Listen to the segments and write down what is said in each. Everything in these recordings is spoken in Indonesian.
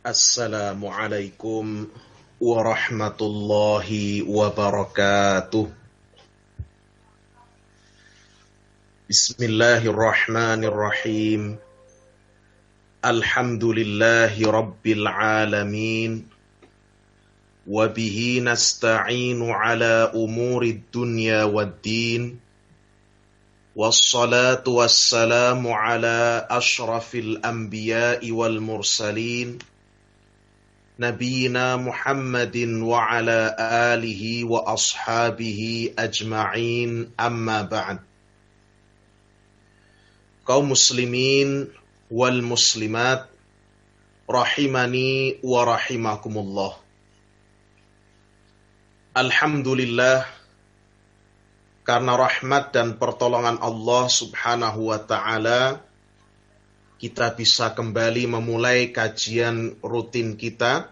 Assalamualaikum warahmatullahi wabarakatuh. Bismillahirrahmanirrahim. Alhamdulillahi rabbil alamin. Wabihi nasta'inu ala umurid dunya waddin. Wassalatu wassalamu ala ashrafil anbiya'i wal mursalin. Nabiina Muhammadin wa ala alihi wa ashabihi ajma'in, amma ba'd. Kaum muslimin wal muslimat rahimani wa rahimakumullah. Alhamdulillah, karena rahmat dan pertolongan Allah subhanahu wa ta'ala, kita bisa kembali memulai kajian rutin kita.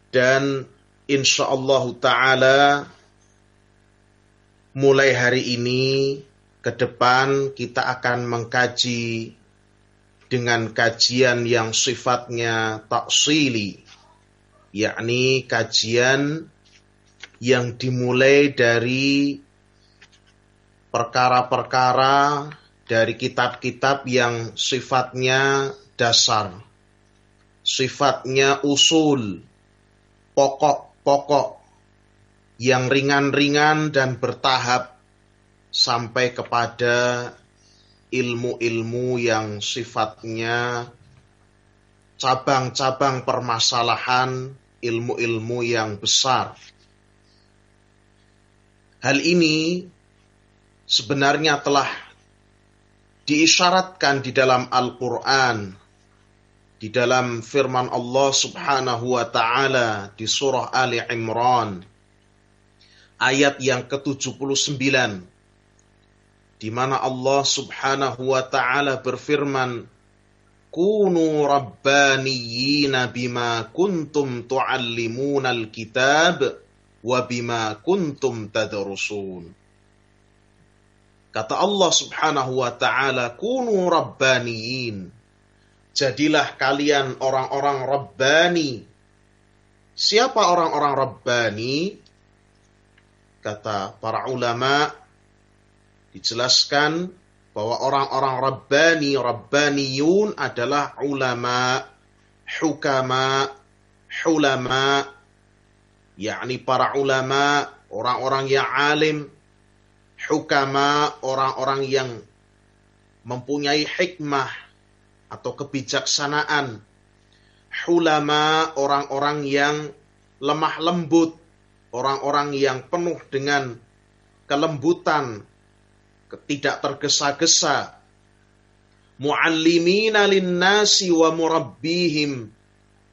Dan insyaallah ta'ala mulai hari ini ke depan kita akan mengkaji dengan kajian yang sifatnya taksili, yakni kajian yang dimulai dari perkara-perkara dari kitab-kitab yang sifatnya dasar, sifatnya usul, pokok-pokok yang ringan-ringan dan bertahap sampai kepada ilmu-ilmu yang sifatnya cabang-cabang permasalahan, ilmu-ilmu yang besar. Hal ini sebenarnya telah diisyaratkan di dalam Al-Quran, di dalam firman Allah subhanahu wa ta'ala di surah Ali Imran, ayat yang ke-79, di mana Allah subhanahu wa ta'ala berfirman, Kunu rabbaniyina bima kuntum tuallimunal kitab, wa bima kuntum tadrusun. Kata Allah subhanahu wa ta'ala, Kunu rabbaniyin. Jadilah kalian orang-orang rabbani. Siapa orang-orang rabbani? Kata para ulama, dijelaskan bahwa orang-orang rabbani, rabbaniyun adalah ulama, hukama, hulama, yakni para ulama, orang-orang yang alim, hukama, orang-orang yang mempunyai hikmah atau kebijaksanaan, hulama, orang-orang yang lemah lembut, orang-orang yang penuh dengan kelembutan, tidak tergesa-gesa, muallimina linnasi wa murabbihim,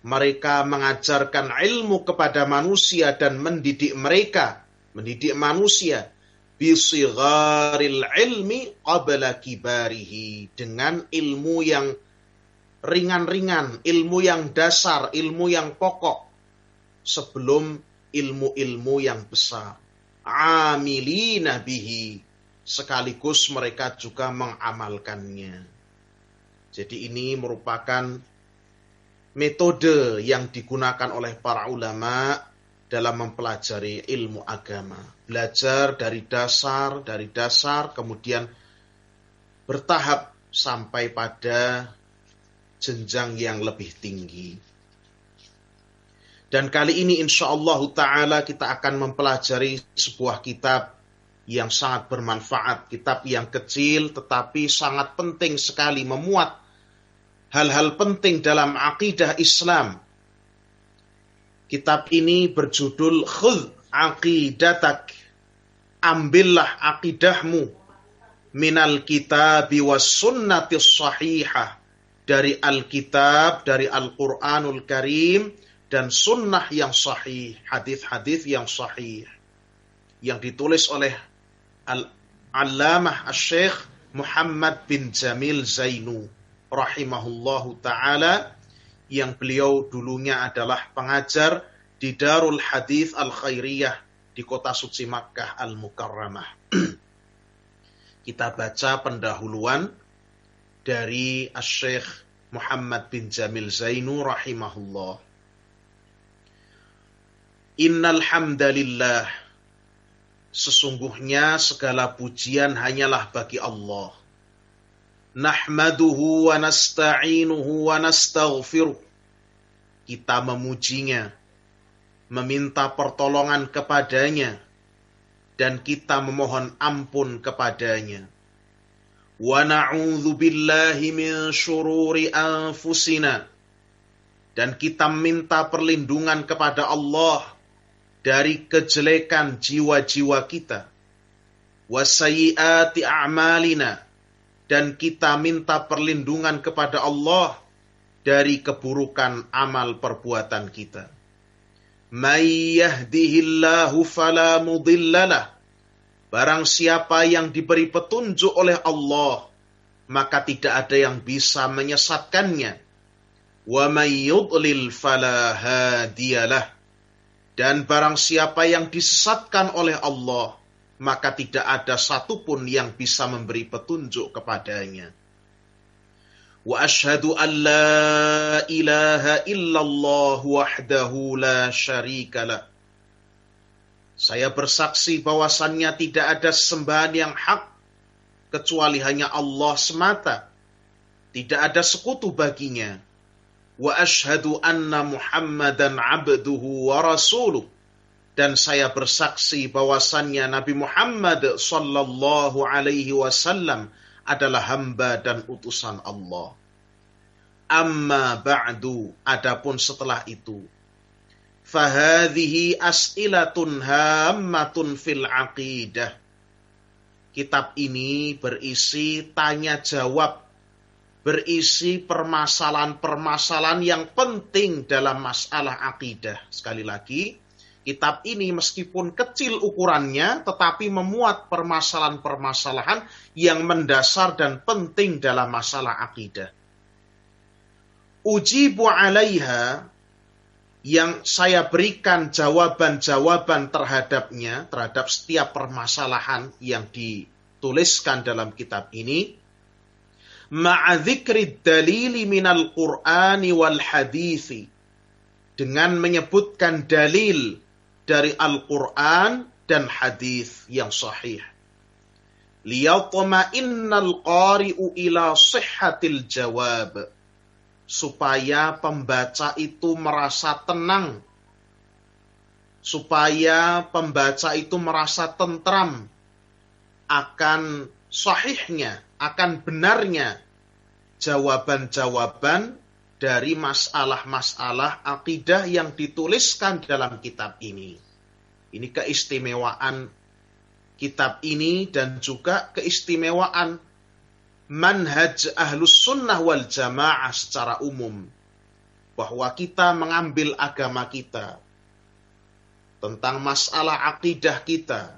mereka mengajarkan ilmu kepada manusia dan mendidik mereka, mendidik manusia, bisigharil ilmi qabla kibarihi, dengan ilmu yang ringan-ringan, ilmu yang dasar, ilmu yang pokok, sebelum ilmu-ilmu yang besar. Amilina bihi, sekaligus mereka juga mengamalkannya. Jadi ini merupakan metode yang digunakan oleh para ulama dalam mempelajari ilmu agama. Belajar dari dasar, kemudian bertahap sampai pada jenjang yang lebih tinggi. Dan kali ini insyaallah ta'ala kita akan mempelajari sebuah kitab yang sangat bermanfaat. Kitab yang kecil tetapi sangat penting sekali, memuat hal-hal penting dalam akidah Islam. Kitab ini berjudul Khudh Aqidatak, ambillah akidahmu, minal kitabi was sunnatis sahihah, dari Alkitab, dari Al-Quranul Karim, dan sunnah yang sahih, hadis-hadis yang sahih, yang ditulis oleh Al-Allamah Asy-Syaikh Muhammad bin Jamil Zainu rahimahullahu ta'ala, yang beliau dulunya adalah pengajar di Darul Hadits Al-Khairiyah di kota suci Makkah Al-Mukarramah. Kita baca pendahuluan dari Asy-Syaikh Muhammad bin Jamil Zainu rahimahullah. Innal hamdalillah, sesungguhnya segala pujian hanyalah bagi Allah. Nahmaduhu wa nasta'inuhu wa nastaghfiruh. Kita memujinya, meminta pertolongan kepadanya, dan kita memohon ampun kepadanya. Wa na'udzu billahi min syururi anfusina, dan kita minta perlindungan kepada Allah dari kejelekan jiwa-jiwa kita. Wa sayyiati a'malina, dan kita minta perlindungan kepada Allah dari keburukan amal perbuatan kita. May yahdihillahu fala mudhillalah, barang siapa yang diberi petunjuk oleh Allah, maka tidak ada yang bisa menyesatkannya. Wa may yudlil fala hadiyalah, dan barang siapa yang disesatkan oleh Allah, maka tidak ada satupun yang bisa memberi petunjuk kepadanya. Wa asyhadu an la ilaha illallah wahdahu la syarikalah. Saya bersaksi bahwasannya tidak ada sembahan yang hak kecuali hanya Allah semata. Tidak ada sekutu baginya. Wa asyhadu anna Muhammadan abduhu wa rasuluh. Dan saya bersaksi bahwasannya Nabi Muhammad sallallahu alaihi wasallam adalah hamba dan utusan Allah. Amma ba'du, adapun setelah itu, fahadhihi as'ilatun hammatun fil aqidah. Kitab ini berisi tanya jawab, berisi permasalahan-permasalahan yang penting dalam masalah akidah. Sekali lagi, kitab ini meskipun kecil ukurannya, tetapi memuat permasalahan-permasalahan yang mendasar dan penting dalam masalah akidah. Ujibu alaiha, yang saya berikan jawaban-jawaban terhadapnya, terhadap setiap permasalahan yang dituliskan dalam kitab ini, ma'adzikrid dalili minal qur'ani wal hadithi, dengan menyebutkan dalil dari Al-Quran dan hadis yang sahih. Liyatma'innal qari'u ila sihhatil jawab, supaya pembaca itu merasa tenang, supaya pembaca itu merasa tentram akan sahihnya, akan benarnya jawaban-jawaban dari masalah-masalah akidah yang dituliskan dalam kitab ini. Ini keistimewaan kitab ini dan juga keistimewaan manhaj ahlus sunnah wal jamaah secara umum. Bahwa kita mengambil agama kita, tentang masalah akidah kita,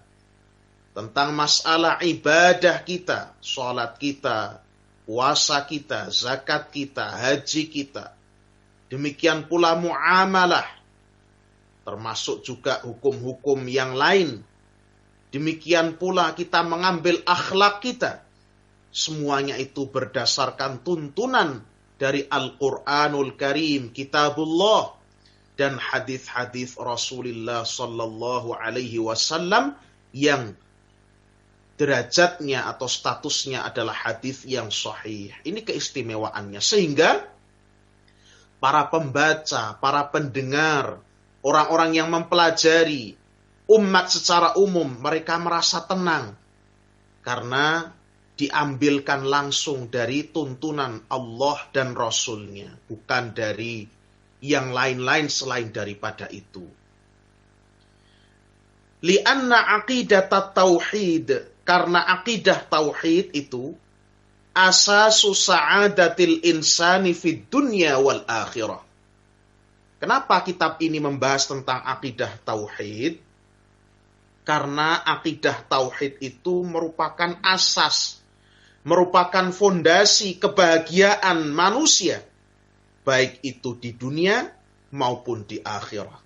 tentang masalah ibadah kita, sholat kita, puasa kita, zakat kita, haji kita. Demikian pula muamalah, termasuk juga hukum-hukum yang lain. Demikian pula kita mengambil akhlak kita. Semuanya itu berdasarkan tuntunan dari Al-Quranul Karim, Kitabullah, dan hadis-hadis Rasulullah Sallallahu Alaihi Wasallam yang derajatnya atau statusnya adalah hadis yang sahih. Ini keistimewaannya. Sehingga para pembaca, para pendengar, orang-orang yang mempelajari, umat secara umum, mereka merasa tenang. Karena diambilkan langsung dari tuntunan Allah dan Rasulnya. Bukan dari yang lain-lain selain daripada itu. Lianna aqidat tauhid, karena akidah tauhid itu asasu sa'adatil insani fid dunya wal akhirah. Kenapa kitab ini membahas tentang akidah tauhid? Karena akidah tauhid itu merupakan asas, merupakan fondasi kebahagiaan manusia, baik itu di dunia maupun di akhirat.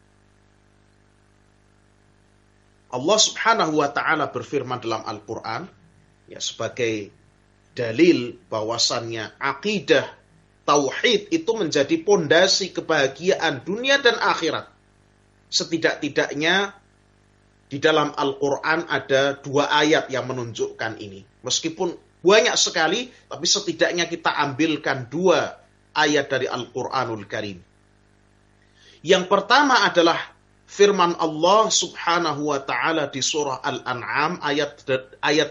Allah Subhanahu wa ta'ala berfirman dalam Al-Quran, ya, sebagai dalil bahwasannya akidah tauhid itu menjadi pondasi kebahagiaan dunia dan akhirat. Setidak-tidaknya di dalam Al-Quran ada 2 ayat yang menunjukkan ini. Meskipun banyak sekali, tapi setidaknya kita ambilkan 2 ayat dari Al-Quranul Karim. Yang pertama adalah firman Allah subhanahu wa ta'ala di surah Al-An'am ayat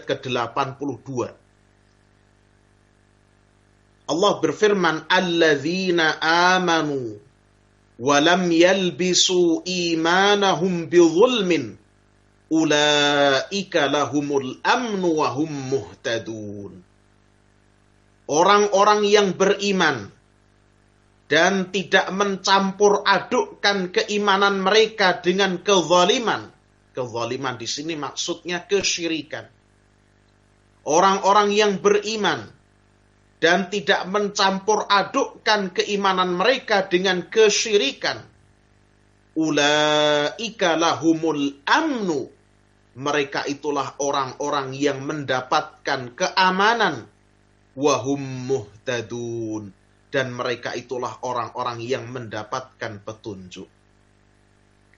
ke-82. Allah berfirman, alladzina amanu wa lam yalbisu imanahum bizulmin ulaika lahumul amnu wa hum muhtadun. Orang-orang yang beriman dan tidak mencampur adukkan keimanan mereka dengan kezaliman. Kezaliman di sini maksudnya kesyirikan. Orang-orang yang beriman dan tidak mencampur adukkan keimanan mereka dengan kesyirikan. Ulaika lahumul amnu. Mereka itulah orang-orang yang mendapatkan keamanan. Wahum muhtadun. Dan mereka itulah orang-orang yang mendapatkan petunjuk.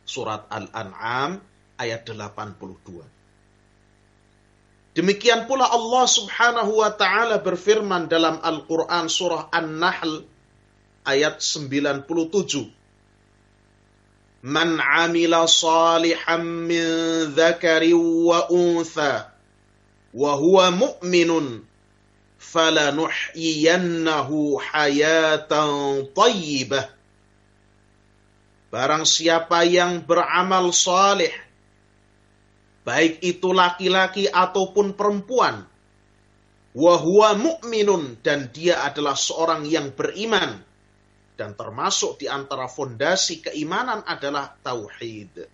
Surat Al-An'am ayat 82. Demikian pula Allah subhanahu wa ta'ala berfirman dalam Al-Quran surah An-Nahl ayat 97. Man amila salihan min dzakari wa untha wa huwa mu'minun falanuhyiyannahu hayatan thayyibah. Barang siapa yang beramal salih, baik itu laki-laki ataupun perempuan, wa huwa mu'minun, dan dia adalah seorang yang beriman, dan termasuk di antara fondasi keimanan adalah tauhid.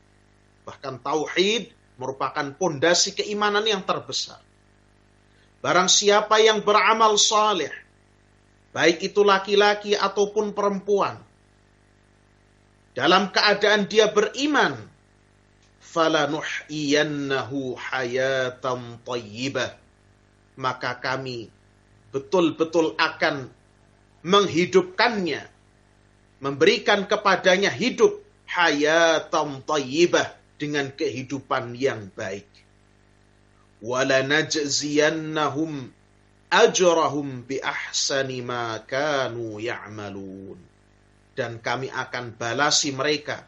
Bahkan tauhid merupakan fondasi keimanan yang terbesar. Barang siapa yang beramal saleh, baik itu laki-laki ataupun perempuan, dalam keadaan dia beriman, falanuhyiyannahu hayatan thayyibah, maka kami betul-betul akan menghidupkannya, memberikan kepadanya hidup hayatan thayyibah, dengan kehidupan yang baik. Walanajziyannahum ajrahum bi ahsani ma kanu ya'malun, dan kami akan balasi mereka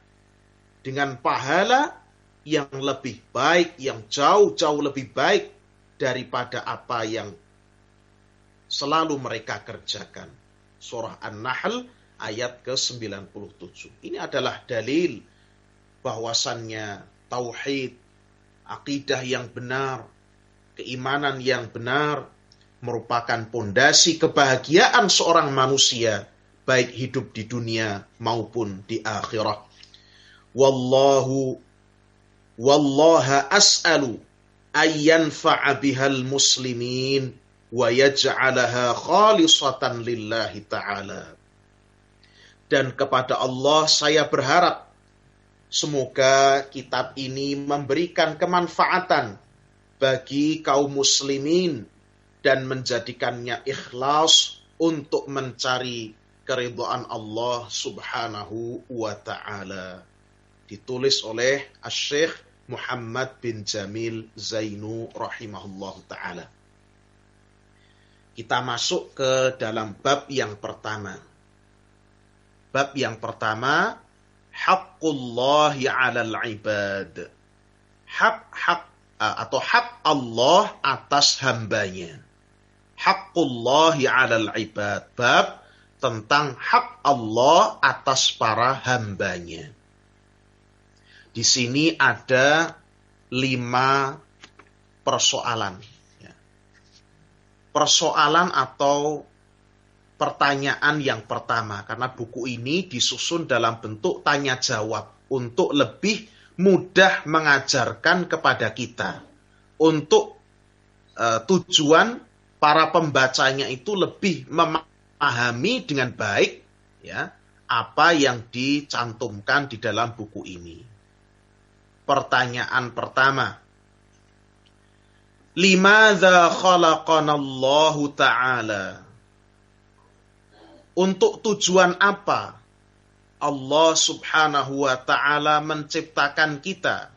dengan pahala yang lebih baik, yang jauh-jauh lebih baik daripada apa yang selalu mereka kerjakan. Surah An-Nahl ayat ke-97. Ini adalah dalil bahwasannya tauhid, akidah yang benar, keimanan yang benar merupakan pondasi kebahagiaan seorang manusia, baik hidup di dunia maupun di akhirat. Wallaha as'alu ayyanfa'a bihal muslimin wa yaj'alaha khalisatan lillahi ta'ala. Dan kepada Allah saya berharap semoga kitab ini memberikan kemanfaatan bagi kaum muslimin dan menjadikannya ikhlas untuk mencari keridhaan Allah subhanahu wa ta'ala. Ditulis oleh Asy-Syaikh Muhammad bin Jamil Zainu rahimahullah ta'ala. Kita masuk ke dalam bab yang pertama. Bab yang pertama, haqqullahi 'alal ibad. Hak Allah atas hambanya. Haqqullahi 'alal ibad. Bab tentang hak Allah atas para hambanya. Di sini ada 5 persoalan. Persoalan atau pertanyaan yang pertama, karena buku ini disusun dalam bentuk tanya jawab untuk lebih mudah mengajarkan kepada kita, untuk tujuan para pembacanya itu lebih memahami dengan baik ya apa yang dicantumkan di dalam buku ini. Pertanyaan pertama, limadza khalaqanallahu ta'ala? Untuk tujuan apa Allah subhanahu wa ta'ala menciptakan kita?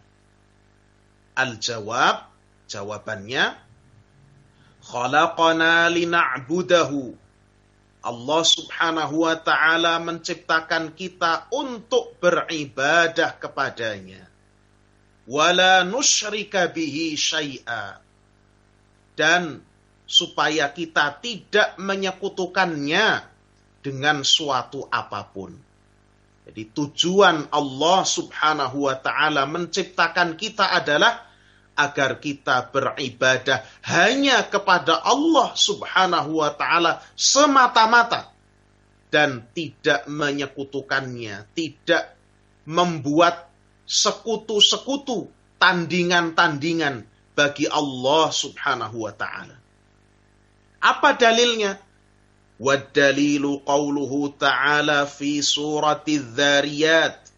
Al-jawab, jawabannya, khalaqana lina'budahu. Allah subhanahu wa ta'ala menciptakan kita untuk beribadah kepadanya. Wala nusyrika bihi syai'a. Dan supaya kita tidak menyekutukannya dengan suatu apapun. Jadi tujuan Allah subhanahu wa ta'ala menciptakan kita adalah agar kita beribadah hanya kepada Allah subhanahu wa ta'ala semata-mata. Dan tidak menyekutukannya, tidak membuat sekutu-sekutu, tandingan-tandingan bagi Allah subhanahu wa ta'ala. Apa dalilnya? Waddalilu qawluhu ta'ala fi surati Dzariyat.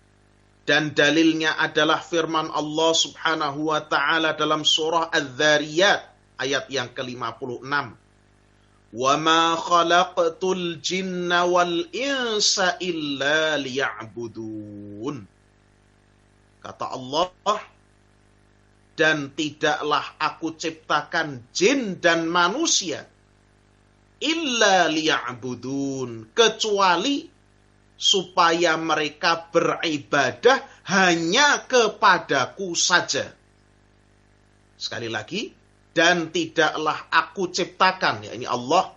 Dan dalilnya adalah firman Allah subhanahu wa ta'ala dalam surah Adz-Dzariyat ayat yang ke-56. Wa ma khalaqtul jinna wal insa illa liya'budun. Kata Allah, dan tidaklah aku ciptakan jin dan manusia illa liya'budun, kecuali supaya mereka beribadah hanya kepadaku saja. Sekali lagi, dan tidaklah aku ciptakan, ya ini Allah,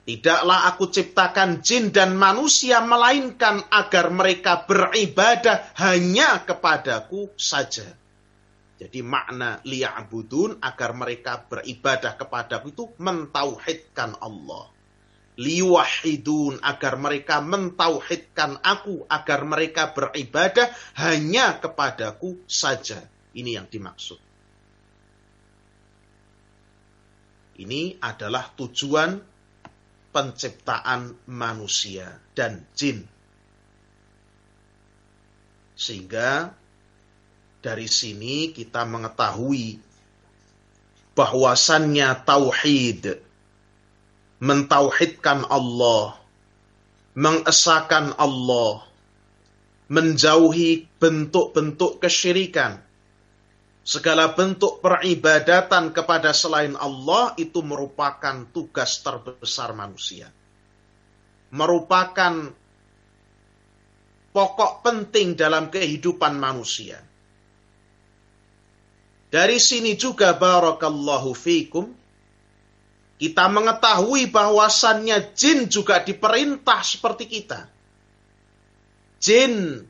tidaklah aku ciptakan jin dan manusia melainkan agar mereka beribadah hanya kepadaku saja. Jadi makna liya'budun, agar mereka beribadah kepadaku, itu mentauhidkan Allah. Liwahidun, agar mereka mentauhidkan aku, agar mereka beribadah hanya kepadaku saja. Ini yang dimaksud. Ini adalah tujuan penciptaan manusia dan jin. Sehingga dari sini kita mengetahui bahwasannya tauhid, mentauhidkan Allah, mengesahkan Allah, menjauhi bentuk-bentuk kesyirikan, segala bentuk peribadatan kepada selain Allah, itu merupakan tugas terbesar manusia. Merupakan pokok penting dalam kehidupan manusia. Dari sini juga barakallahu fikum, kita mengetahui bahwasannya jin juga diperintah seperti kita. Jin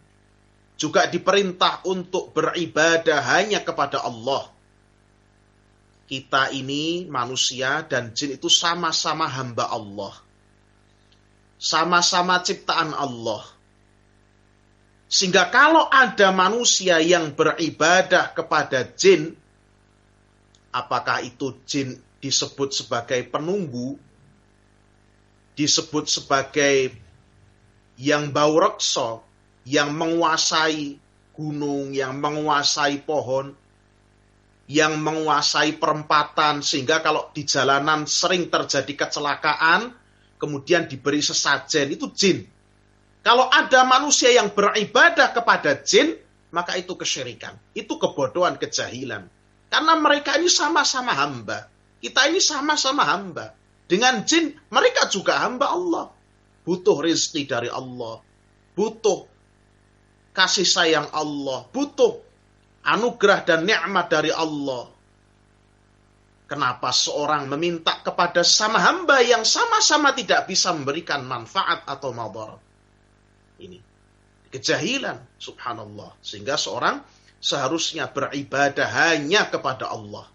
juga diperintah untuk beribadah hanya kepada Allah. Kita ini manusia dan jin itu sama-sama hamba Allah. Sama-sama ciptaan Allah. Sehingga kalau ada manusia yang beribadah kepada jin, apakah itu jin disebut sebagai penunggu, disebut sebagai yang bau reksa, yang menguasai gunung, yang menguasai pohon, yang menguasai perempatan, sehingga kalau di jalanan sering terjadi kecelakaan, kemudian diberi sesajen, itu jin. Kalau ada manusia yang beribadah kepada jin, maka itu kesyirikan. Itu kebodohan, kejahilan. Karena mereka ini sama-sama hamba. Kita ini sama-sama hamba. Dengan jin, mereka juga hamba Allah. Butuh rezeki dari Allah. Butuh kasih sayang Allah. Butuh anugerah dan nikmat dari Allah. Kenapa seorang meminta kepada sama hamba yang sama-sama tidak bisa memberikan manfaat atau madarat? Ini kejahilan, subhanallah. Sehingga seorang seharusnya beribadah hanya kepada Allah.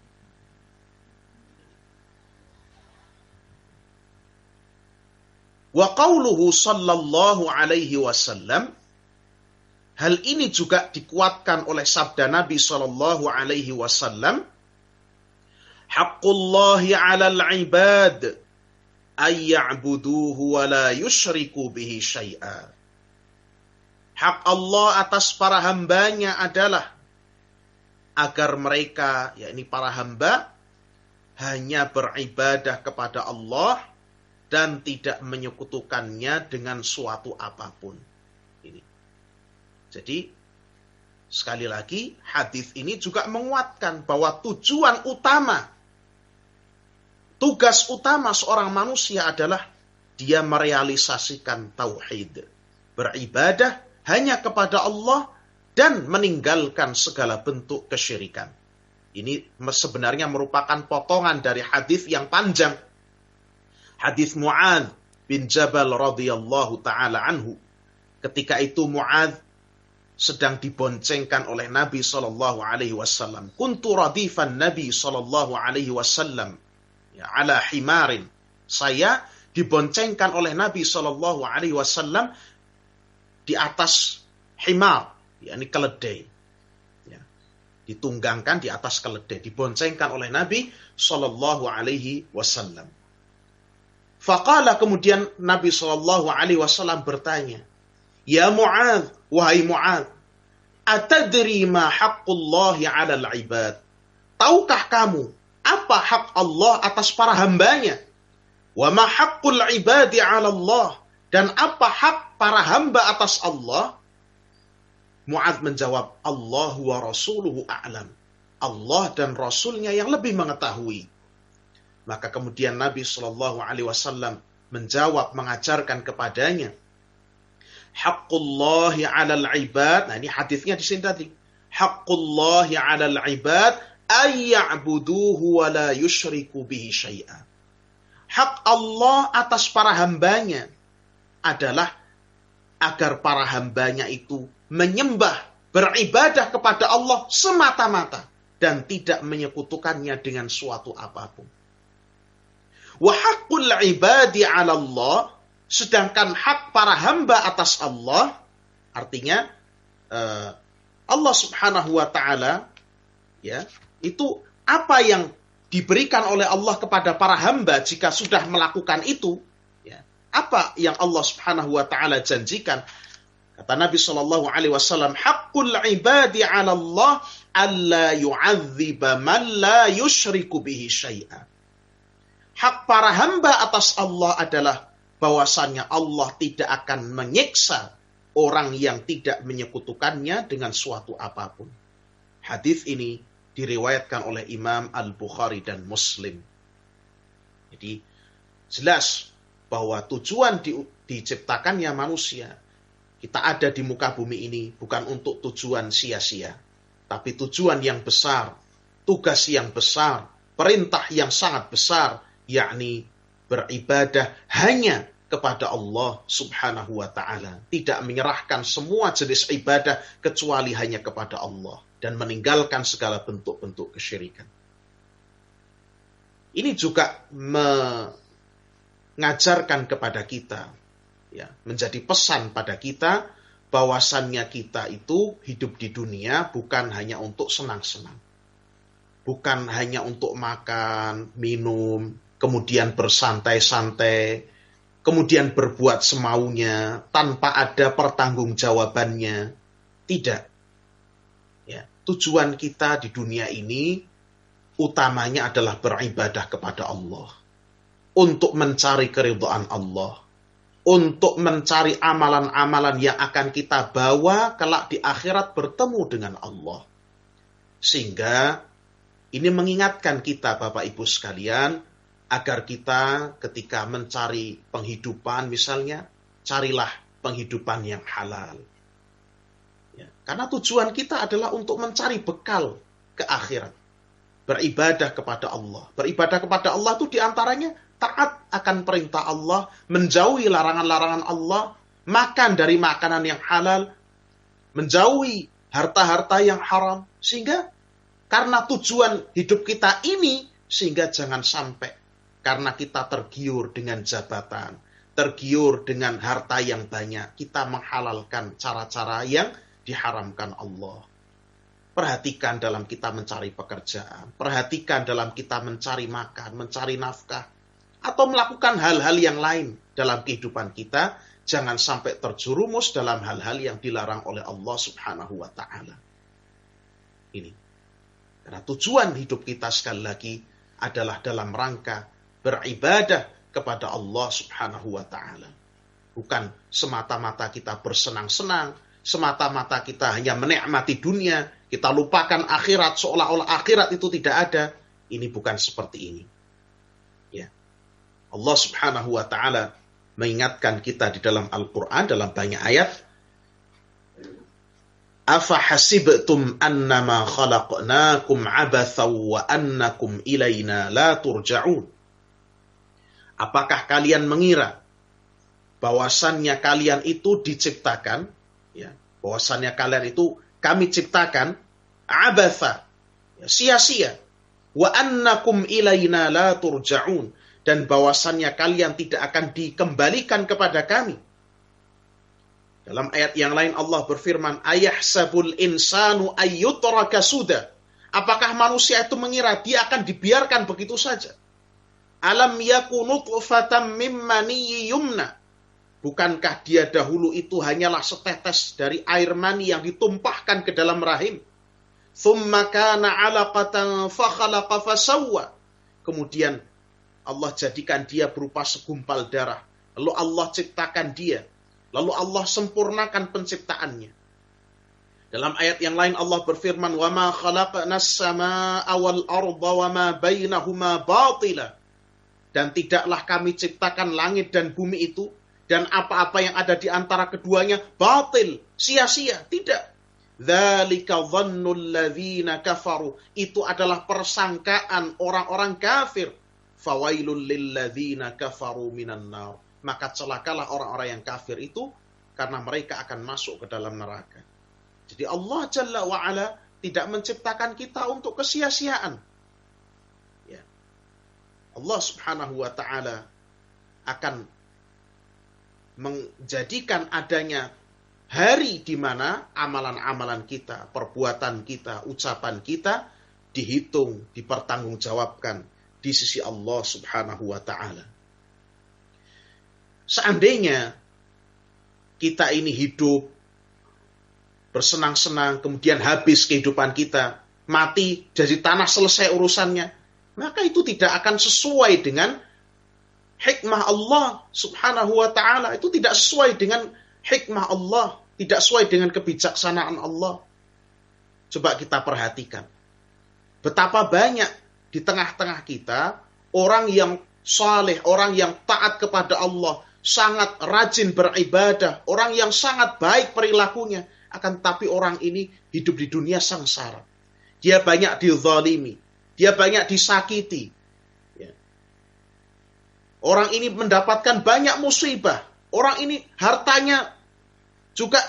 Wa qauluhu sallallahu alaihi wasallam, hal ini juga dikuatkan oleh sabda Nabi sallallahu alaihi wasallam, haqqullahi 'alal 'ibad ay ya'buduhu wa la yusyriku bihi syai'a. Hak Allah atas para hambanya adalah agar mereka, yakni para hamba, hanya beribadah kepada Allah dan tidak menyekutukannya dengan suatu apapun. Ini. Jadi, sekali lagi, hadis ini juga menguatkan bahwa tugas utama seorang manusia adalah dia merealisasikan tauhid. Beribadah hanya kepada Allah dan meninggalkan segala bentuk kesyirikan. Ini sebenarnya merupakan potongan dari hadis yang panjang. Hadis Mu'adz bin Jabal radhiyallahu taala anhu. Ketika itu Mu'adz sedang diboncengkan oleh Nabi sallallahu alaihi wasallam. Kuntu radifan Nabi sallallahu alaihi wasallam ala himarin. Saya diboncengkan oleh Nabi sallallahu alaihi wasallam di atas himar, yakni keledai. Ditunggangkan di atas keledai, diboncengkan oleh Nabi sallallahu alaihi wasallam. Faqala, kemudian Nabi sallallahu alaihi wasallam bertanya, "Ya Mu'adz, wahai Mu'adz, atadri ma haqqullahi 'alal 'ibad?" Tahukah kamu apa hak Allah atas para hambanya? Wa ma haqqul 'ibadi 'ala Allah, dan apa hak para hamba atas Allah? Mu'adz menjawab, Allah wa rasuluhu a'lam. Allah dan Rasulnya yang lebih mengetahui. Maka kemudian Nabi sallallahu alaihi wasallam menjawab, mengajarkan kepadanya, haqqullahi 'alal 'ibad. Nah, ini hadisnya di sini tadi. Haqqullahi 'alal 'ibad ay ya'buduhu wa la yusyriku bihi syai'a. Hak Allah atas para hambanya adalah agar para hambanya itu menyembah, beribadah kepada Allah semata-mata dan tidak menyekutukannya dengan suatu apapun. Wa haqqul ibadi 'ala Allah, sedangkan hak para hamba atas Allah, artinya Allah Subhanahu wa taala, ya, itu apa yang diberikan oleh Allah kepada para hamba jika sudah melakukan itu, ya, apa yang Allah Subhanahu wa taala janjikan. Kata Nabi sallallahu alaihi wasallam, haqqul ibadi 'ala Allah alla yu'adziba man la yusyriku bihi syai'a. Hak para hamba atas Allah adalah bahwasannya Allah tidak akan menyiksa orang yang tidak menyekutukannya dengan suatu apapun. Hadis ini diriwayatkan oleh Imam Al-Bukhari dan Muslim. Jadi jelas bahwa tujuan diciptakannya manusia, kita ada di muka bumi ini bukan untuk tujuan sia-sia, tapi tujuan yang besar, tugas yang besar, perintah yang sangat besar, yakni beribadah hanya kepada Allah Subhanahu wa ta'ala. Tidak menyerahkan semua jenis ibadah kecuali hanya kepada Allah dan meninggalkan segala bentuk-bentuk kesyirikan. Ini juga mengajarkan kepada kita, ya, menjadi pesan pada kita bahwasannya kita itu hidup di dunia bukan hanya untuk senang-senang. Bukan hanya untuk makan, minum, kemudian bersantai-santai, kemudian berbuat semaunya tanpa ada pertanggungjawabannya. Tidak. Ya, tujuan kita di dunia ini utamanya adalah beribadah kepada Allah. Untuk mencari keridhaan Allah. Untuk mencari amalan-amalan yang akan kita bawa kelak di akhirat bertemu dengan Allah. Sehingga ini mengingatkan kita, Bapak Ibu sekalian, agar kita ketika mencari penghidupan misalnya, carilah penghidupan yang halal. Ya, karena tujuan kita adalah untuk mencari bekal ke akhirat. Beribadah kepada Allah. Beribadah kepada Allah itu diantaranya taat akan perintah Allah, menjauhi larangan-larangan Allah, makan dari makanan yang halal, menjauhi harta-harta yang haram. Sehingga karena tujuan hidup kita ini, sehingga jangan sampai karena kita tergiur dengan jabatan, tergiur dengan harta yang banyak, kita menghalalkan cara-cara yang diharamkan Allah. Perhatikan dalam kita mencari pekerjaan, perhatikan dalam kita mencari makan, mencari nafkah, atau melakukan hal-hal yang lain dalam kehidupan kita, jangan sampai terjerumus dalam hal-hal yang dilarang oleh Allah Subhanahu wa ta'ala. Ini. Karena tujuan hidup kita sekali lagi adalah dalam rangka beribadah kepada Allah Subhanahu wa ta'ala. Bukan semata-mata kita bersenang-senang, semata-mata kita hanya menikmati dunia, kita lupakan akhirat seolah-olah akhirat itu tidak ada. Ini bukan seperti ini. Ya. Allah Subhanahu wa ta'ala mengingatkan kita di dalam Al-Quran dalam banyak ayat. Afa hasibtum annama khalaqnakum abathaw wa annakum ilaina la turja'un. Apakah kalian mengira bahwasannya kalian itu diciptakan, ya, bahwasannya kalian itu kami ciptakan abatha, ya, sia-sia, wa annakum ilaina la turja'un, dan bahwasannya kalian tidak akan dikembalikan kepada kami. Dalam ayat yang lain Allah berfirman, ayahsabul insanu ayyutraka suda. Apakah manusia itu mengira dia akan dibiarkan begitu saja? Alam yakunu nutfatan mim maniyyin yumna. Bukankah dia dahulu itu hanyalah setetes dari air mani yang ditumpahkan ke dalam rahim? Tsumma kana 'alaqatan fa khalaqa fa sawwa. Kemudian Allah jadikan dia berupa segumpal darah. Lalu Allah ciptakan dia. Lalu Allah sempurnakan penciptaannya. Dalam ayat yang lain Allah berfirman, "Wa ma khalaqnas samaa'a wal arda wa ma bainahuma batila." Dan tidaklah kami ciptakan langit dan bumi itu dan apa-apa yang ada di antara keduanya batil, sia-sia, tidak. Dzalika dhannul ladzina kafaru. Itu adalah persangkaan orang-orang kafir. Fawailul lil ladzina kafaru minan nar. Maka celakalah orang-orang yang kafir itu karena mereka akan masuk ke dalam neraka. Jadi Allah Jalla wa'ala tidak menciptakan kita untuk kesia-siaan. Ya. Allah Subhanahu wa ta'ala akan menjadikan adanya hari di mana amalan-amalan kita, perbuatan kita, ucapan kita dihitung, dipertanggungjawabkan di sisi Allah Subhanahu wa ta'ala. Seandainya kita ini hidup bersenang-senang, kemudian habis kehidupan kita, mati, jadi tanah, selesai urusannya, maka itu tidak akan sesuai dengan hikmah Allah Subhanahu wa ta'ala. Itu tidak sesuai dengan hikmah Allah, tidak sesuai dengan kebijaksanaan Allah. Coba kita perhatikan. Betapa banyak di tengah-tengah kita orang yang saleh, orang yang taat kepada Allah, sangat rajin beribadah, orang yang sangat baik perilakunya, akan tetapi orang ini hidup di dunia sengsara. Dia banyak dizalimi, dia banyak disakiti. Ya. Orang ini mendapatkan banyak musibah, orang ini hartanya juga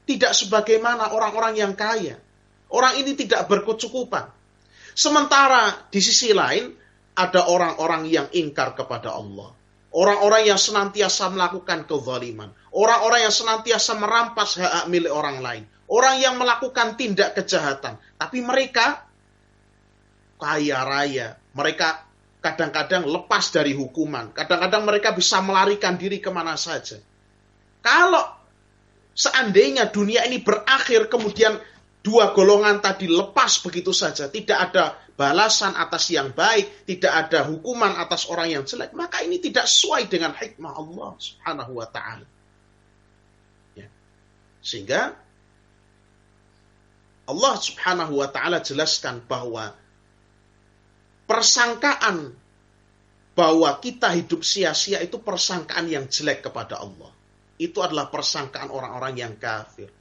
tidak sebagaimana orang-orang yang kaya. Orang ini tidak berkecukupan. Sementara di sisi lain ada orang-orang yang ingkar kepada Allah. Orang-orang yang senantiasa melakukan kezaliman. Orang-orang yang senantiasa merampas hak milik orang lain. Orang yang melakukan tindak kejahatan. Tapi mereka kaya raya. Mereka kadang-kadang lepas dari hukuman. Kadang-kadang mereka bisa melarikan diri kemana saja. Kalau seandainya dunia ini berakhir, kemudian dua golongan tadi lepas begitu saja, tidak ada balasan atas yang baik, tidak ada hukuman atas orang yang jelek, maka ini tidak sesuai dengan hikmah Allah Subhanahu wa ta'ala. Ya. Sehingga Allah Subhanahu wa ta'ala jelaskan bahwa persangkaan bahwa kita hidup sia-sia itu persangkaan yang jelek kepada Allah. Itu adalah persangkaan orang-orang yang kafir.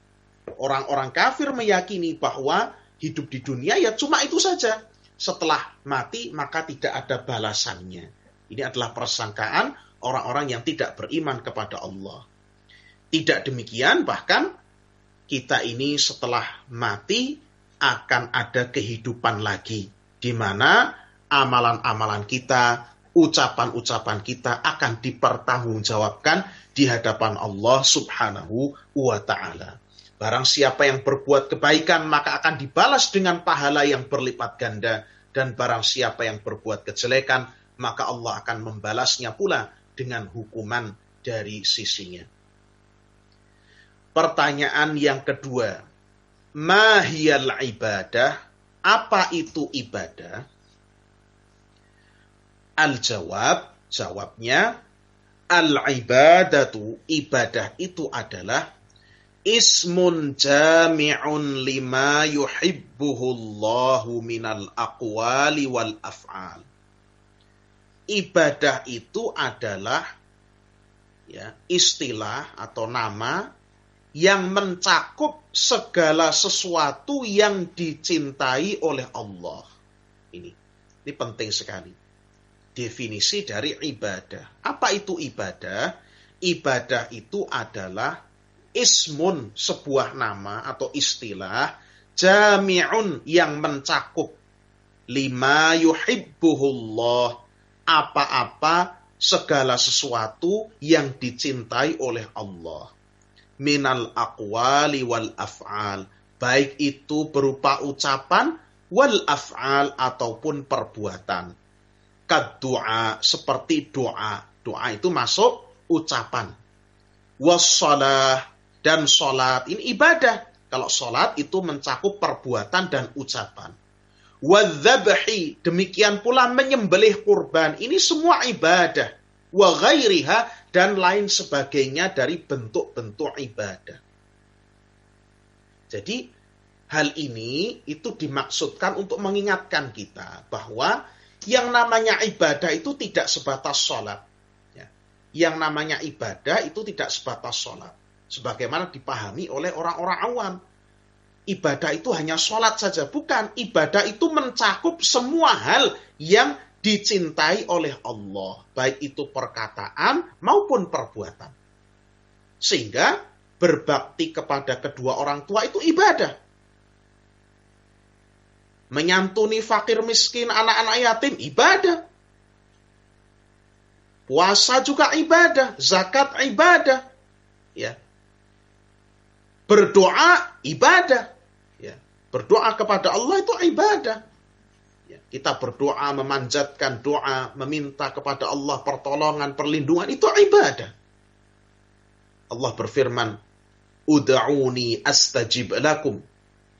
Orang-orang kafir meyakini bahwa hidup di dunia ya cuma itu saja. Setelah mati maka tidak ada balasannya. Ini adalah persangkaan orang-orang yang tidak beriman kepada Allah. Tidak demikian, bahkan kita ini setelah mati akan ada kehidupan lagi, di mana amalan-amalan kita, ucapan-ucapan kita akan dipertanggungjawabkan di hadapan Allah Subhanahu wa ta'ala. Barang siapa yang berbuat kebaikan maka akan dibalas dengan pahala yang berlipat ganda. Dan barang siapa yang berbuat kejelekan maka Allah akan membalasnya pula dengan hukuman dari sisinya. Pertanyaan yang kedua. Ma hiyal ibadah? Apa itu ibadah? Al-jawab, Jawabnya, al-ibadatu, ibadah itu adalah ismun jami'un lima yuhibbuhullahu minal aqwali wal af'al. Ibadah itu adalah istilah atau nama yang mencakup segala sesuatu yang dicintai oleh Allah. Ini penting sekali. Definisi dari ibadah. Apa itu ibadah? Ibadah itu adalah ismun, sebuah nama atau istilah, jami'un, yang mencakup, lima yuhibbuhullah, apa-apa, segala sesuatu yang dicintai oleh Allah. Minal aqwali wal af'al, baik itu berupa ucapan, wal af'al, ataupun perbuatan. Kaddu'a, seperti doa. Doa itu masuk ucapan. Wassalah, dan sholat. Ini ibadah. Kalau sholat itu mencakup perbuatan dan ucapan. Wadzabhi, demikian pula menyembelih kurban. Ini semua ibadah. Wa ghairiha, dan lain sebagainya dari bentuk-bentuk ibadah. Jadi, hal ini itu dimaksudkan untuk mengingatkan kita bahwa yang namanya ibadah itu tidak sebatas sholat. Yang namanya ibadah itu tidak sebatas sholat. Sebagaimana dipahami oleh orang-orang awam. Ibadah itu hanya sholat saja. Bukan. Ibadah itu mencakup semua hal yang dicintai oleh Allah. Baik itu perkataan maupun perbuatan. Sehingga berbakti kepada kedua orang tua itu ibadah. Menyantuni fakir miskin, anak-anak yatim, ibadah. Puasa juga ibadah. Zakat ibadah. Ya. Berdoa ibadah. Ya. Berdoa kepada Allah itu ibadah. Ya. Kita berdoa, memanjatkan doa, meminta kepada Allah pertolongan, perlindungan, itu ibadah. Allah berfirman, Uda'uni astajib lakum.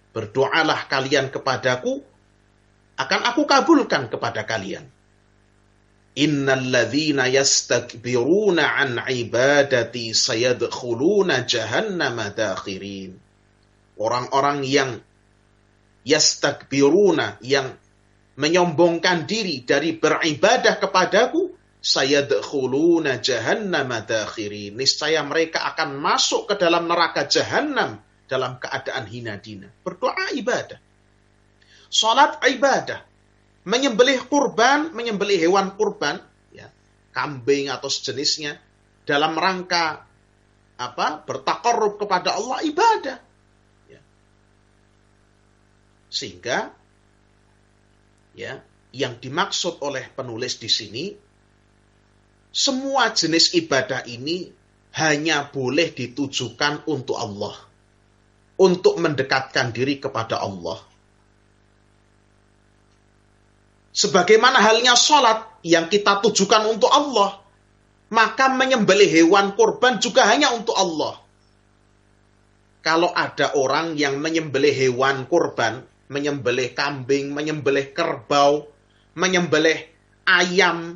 Berdoalah kalian kepadaku, akan aku kabulkan kepada kalian. Innal ladzina yastakbiruna an ibadati sayadkhuluna jahannama dakhirin. Orang-orang yang yastakbiruna, yang menyombongkan diri dari beribadah kepadaku, sayadkhuluna jahannama dakhirin. Niscaya mereka akan masuk ke dalam neraka jahannam dalam keadaan hina dina. Berdoa ibadah. Salat ibadah. Menyembelih kurban, menyembelih hewan kurban, ya, kambing atau sejenisnya, dalam rangka bertakarrub kepada Allah, ibadah. Ya. Sehingga, ya, yang dimaksud oleh penulis di sini, semua jenis ibadah ini hanya boleh ditujukan untuk Allah, untuk mendekatkan diri kepada Allah. Sebagaimana halnya sholat yang kita tujukan untuk Allah, maka menyembelih hewan kurban juga hanya untuk Allah. Kalau ada orang yang menyembelih hewan kurban, menyembelih kambing, menyembelih kerbau, menyembelih ayam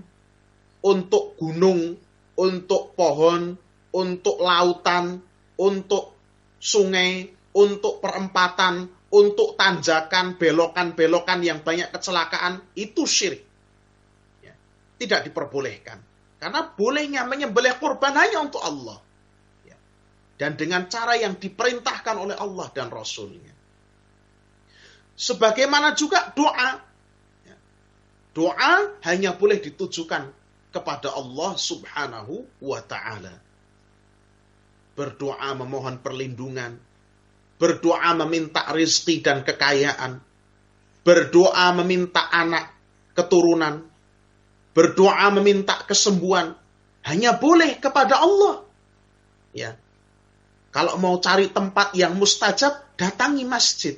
untuk gunung, untuk pohon, untuk lautan, untuk sungai, untuk perempatan, untuk tanjakan, belokan-belokan yang banyak kecelakaan, itu syirik. Ya, tidak diperbolehkan. Karena bolehnya menyembelih kurban hanya untuk Allah. Ya, dan dengan cara yang diperintahkan oleh Allah dan Rasulnya. Sebagaimana juga doa. Ya, doa hanya boleh ditujukan kepada Allah subhanahu wa ta'ala. Berdoa memohon perlindungan. Berdoa meminta rezeki dan kekayaan. Berdoa meminta anak, keturunan. Berdoa meminta kesembuhan. Hanya boleh kepada Allah. Ya. Kalau mau cari tempat yang mustajab, datangi masjid.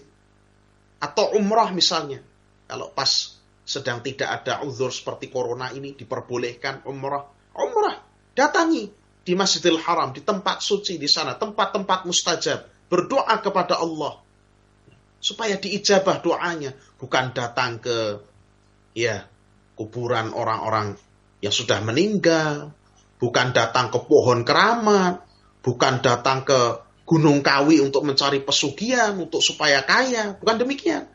Atau umrah misalnya. Kalau pas sedang tidak ada uzur seperti corona ini, diperbolehkan umrah. Umrah, datangi di Masjidil Haram, di tempat suci di sana, tempat-tempat mustajab. Berdoa kepada Allah supaya diijabah doanya, bukan datang ke kuburan orang-orang yang sudah meninggal, bukan datang ke pohon keramat, bukan datang ke Gunung Kawi untuk mencari pesugihan, untuk supaya kaya, bukan demikian.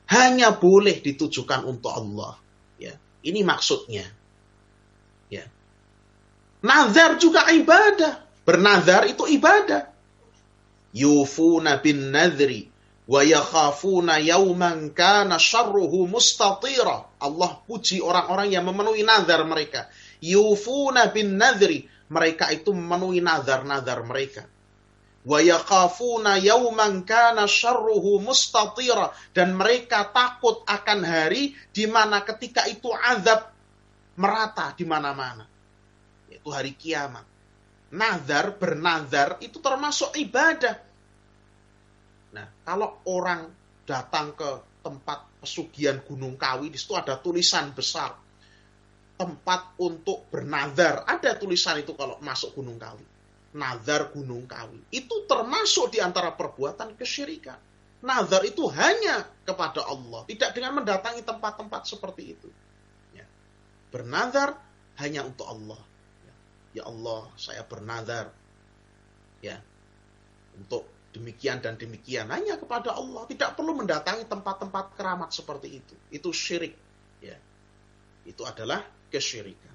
Hanya boleh ditujukan untuk Allah. Ya, ini maksudnya. Ya. Nazar juga ibadah. Bernazar itu ibadah. Yufuna bin nadhri wa yakhafuna yawman kana syarruhu mustatira. Allah puji orang-orang yang memenuhi nazar mereka. Yufuna bin nadhri, mereka itu memenuhi nazar-nazar mereka. Wa yakhafuna yawman kana syarruhu mustatira, dan mereka takut akan hari di mana ketika itu azab merata di mana-mana. Yaitu hari kiamat. Nazar, bernazar itu termasuk ibadah. Nah, kalau orang datang ke tempat pesugihan Gunung Kawi, di situ ada tulisan besar, tempat untuk bernazar. Ada tulisan itu kalau masuk Gunung Kawi. Nazar Gunung Kawi. Itu termasuk di antara perbuatan kesyirikan. Nazar itu hanya kepada Allah, tidak dengan mendatangi tempat-tempat seperti itu. Ya. Bernazar hanya untuk Allah. Ya Allah, saya bernazar ya untuk demikian dan demikian, hanya kepada Allah, tidak perlu mendatangi tempat-tempat keramat seperti itu. Itu syirik ya. Itu adalah kesyirikan.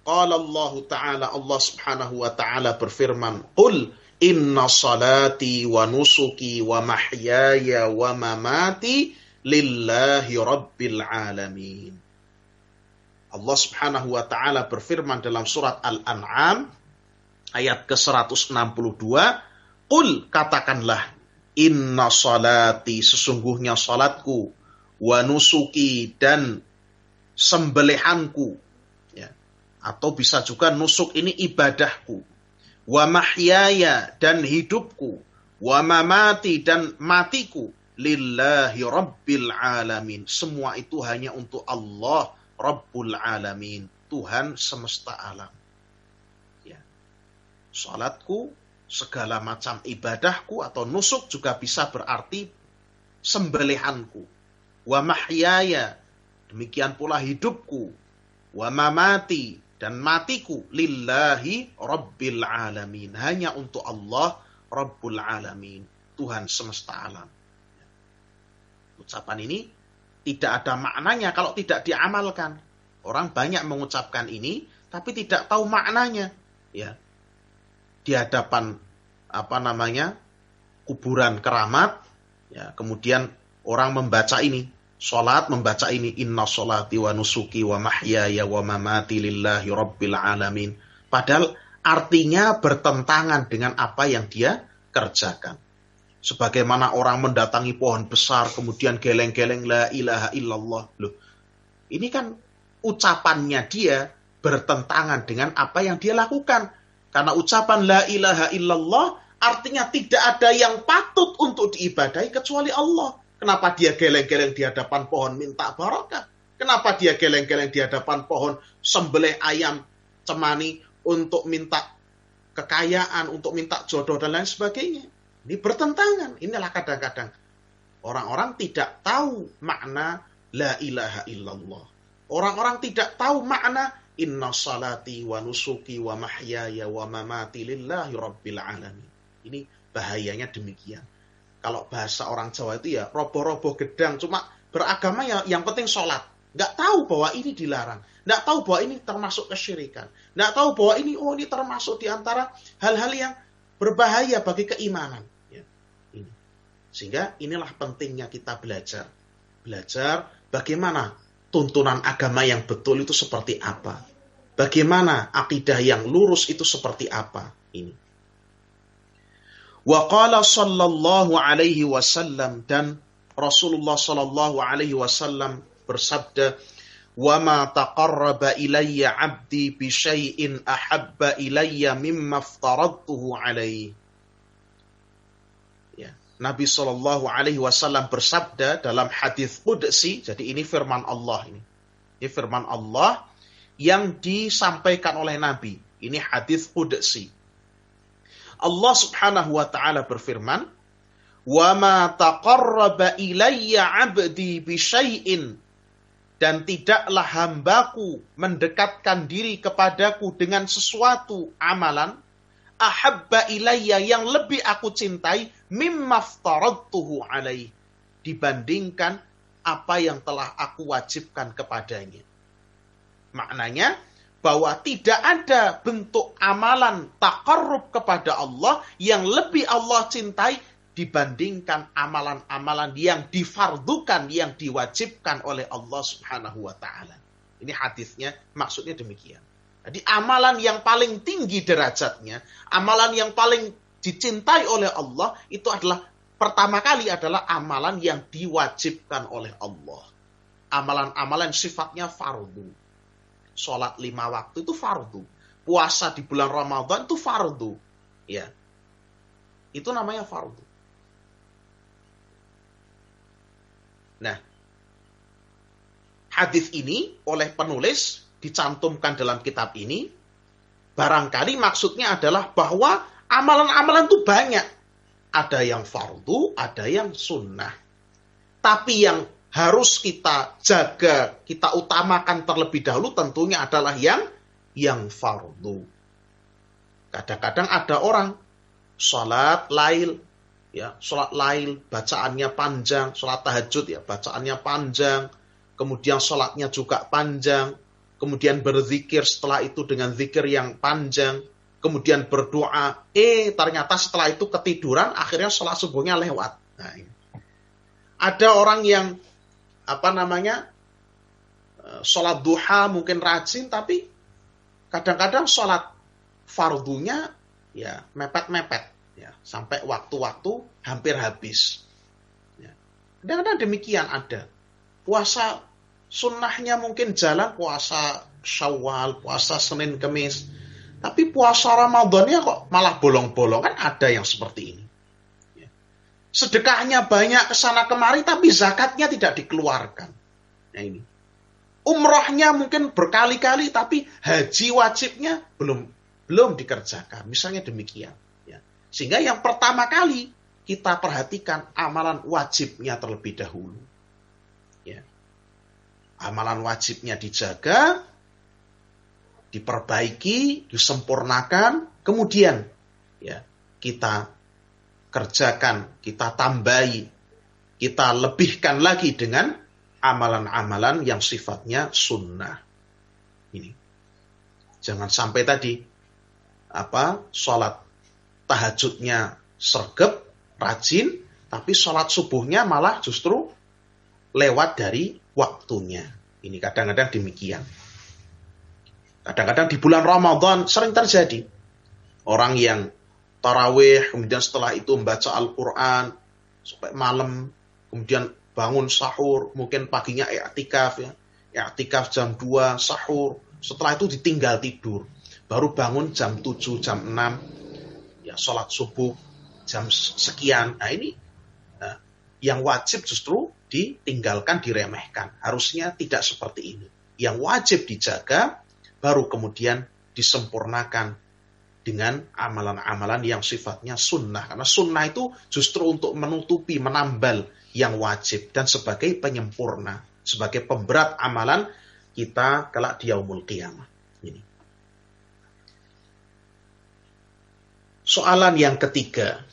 Qala Allah Ta'ala, Allah Subhanahu wa Ta'ala berfirman, "Qul inna salati wa nusuki wa mahyaya wa mamati lillahi rabbil alamin." Allah Subhanahu wa Ta'ala berfirman dalam surat Al-An'am ayat ke-162, "Qul," katakanlah, "inna salati," sesungguhnya salatku, "wa nusuki," dan sembelihanku, ya. Atau bisa juga nusuk ini ibadahku, "wa mahyaya," dan hidupku, "wa mamati," dan matiku, "lillahi rabbil alamin." Semua itu hanya untuk Allah Rabbul Alamin, Tuhan semesta alam. Ya. Salatku, segala macam ibadahku atau nusuk juga bisa berarti sembelihanku. Wa mahyaya, demikian pula hidupku. Wa mamati, dan matiku, lillahi Rabbil Alamin, hanya untuk Allah Rabbul Alamin, Tuhan semesta alam. Ucapan ini tidak ada maknanya kalau tidak diamalkan. Orang banyak mengucapkan ini, tapi tidak tahu maknanya. Ya, di hadapan kuburan keramat, ya, kemudian orang membaca ini, sholat membaca ini, inna sholati wa nusuki wa mahyaya wa mamati lillahi rabbil alamin. Padahal artinya bertentangan dengan apa yang dia kerjakan. Sebagaimana orang mendatangi pohon besar, kemudian geleng-geleng la ilaha illallah. Loh, ini kan ucapannya dia bertentangan dengan apa yang dia lakukan. Karena ucapan la ilaha illallah artinya tidak ada yang patut untuk diibadahi kecuali Allah. Kenapa dia geleng-geleng di hadapan pohon minta barakah? Kenapa dia geleng-geleng di hadapan pohon sembelih ayam cemani untuk minta kekayaan, untuk minta jodoh dan lain sebagainya? Ini bertentangan. Inilah kadang-kadang orang-orang tidak tahu makna la ilaha illallah. Orang-orang tidak tahu makna inna salati wa nusuki wa mahyaya wa mamati lillahi rabbil alamin. Ini bahayanya demikian. Kalau bahasa orang Jawa itu ya roboh-roboh gedang, cuma beragama ya yang penting sholat. Nggak tahu bahwa ini dilarang. Nggak tahu bahwa ini termasuk kesyirikan. Nggak tahu bahwa ini termasuk di antara hal-hal yang berbahaya bagi keimanan. Ya, ini. Sehingga inilah pentingnya kita belajar. Belajar bagaimana tuntunan agama yang betul itu seperti apa. Bagaimana akidah yang lurus itu seperti apa. Ini. Wa qala sallallahu alaihi wasallam, dan Rasulullah sallallahu alaihi wasallam bersabda, "Wa ma taqarraba ilayya 'abdi bi syai'in ahabba ilayya mimma aftaradtuhu alaihi." Ya, Nabi sallallahu alaihi wasallam bersabda dalam hadis qudsi, jadi ini firman Allah ini. Ini firman Allah yang disampaikan oleh Nabi. Ini hadis qudsi. Allah Subhanahu wa taala berfirman, "Wa ma taqarraba ilayya 'abdi bi syai'in," Dan tidaklah hambaku mendekatkan diri kepadaku dengan sesuatu amalan ahabba ilayya yang lebih aku cintai mimma aftaradtuhu alaih dibandingkan apa yang telah aku wajibkan kepadanya. Maknanya bahwa tidak ada bentuk amalan taqarrub kepada Allah yang lebih Allah cintai dibandingkan amalan-amalan yang difardukan, yang diwajibkan oleh Allah Subhanahu wa taala. Ini hadisnya maksudnya demikian. Jadi amalan yang paling tinggi derajatnya, amalan yang paling dicintai oleh Allah itu adalah pertama kali adalah amalan yang diwajibkan oleh Allah. Amalan-amalan sifatnya fardu. Sholat 5 waktu itu fardu. Puasa di bulan Ramadan itu fardu. Ya. Itu namanya fardu. Nah, hadis ini oleh penulis dicantumkan dalam kitab ini, barangkali maksudnya adalah bahwa amalan-amalan itu banyak. Ada yang fardu, ada yang sunnah. Tapi yang harus kita jaga, kita utamakan terlebih dahulu tentunya adalah yang fardu. Kadang-kadang ada orang sholat lail, ya, sholat lail bacaannya panjang, sholat tahajud ya bacaannya panjang, kemudian sholatnya juga panjang, kemudian berzikir setelah itu dengan zikir yang panjang, kemudian berdoa, ternyata setelah itu ketiduran, akhirnya sholat subuhnya lewat. Nah, ini. Ada orang yang sholat duha mungkin rajin, tapi kadang-kadang sholat fardunya ya mepet-mepet. Ya, sampai waktu-waktu hampir habis. Ya. Kadang-kadang demikian ada. Puasa sunnahnya mungkin jalan, puasa Syawal, puasa Senin Kemis. Tapi puasa Ramadannya kok malah bolong-bolong, kan ada yang seperti ini. Ya. Sedekahnya banyak kesana kemari, tapi zakatnya tidak dikeluarkan. Nah ini. Umrohnya mungkin berkali-kali, tapi haji wajibnya belum dikerjakan. Misalnya demikian. Sehingga yang pertama kali kita perhatikan amalan wajibnya terlebih dahulu. Ya. Amalan wajibnya dijaga, diperbaiki, disempurnakan, kemudian ya kita kerjakan, kita tambahi, kita lebihkan lagi dengan amalan-amalan yang sifatnya sunnah. Ini. Jangan sampai tadi sholat tahajudnya sergap, rajin, tapi sholat subuhnya malah justru lewat dari waktunya. Ini kadang-kadang demikian. Kadang-kadang di bulan Ramadan sering terjadi. Orang yang tarawih, kemudian setelah itu membaca Al-Quran, sampai malam, kemudian bangun sahur, mungkin paginya i'tikaf ya. I'tikaf jam 2, sahur, setelah itu ditinggal tidur. Baru bangun jam 7, jam 6, ya sholat subuh jam sekian. Nah ini yang wajib justru ditinggalkan, diremehkan. Harusnya tidak seperti ini. Yang wajib dijaga, baru kemudian disempurnakan dengan amalan-amalan yang sifatnya sunnah. Karena sunnah itu justru untuk menutupi, menambal yang wajib dan sebagai penyempurna, sebagai pemberat amalan kita kelak di yaumul qiyamah. Ini. Soalan yang ketiga,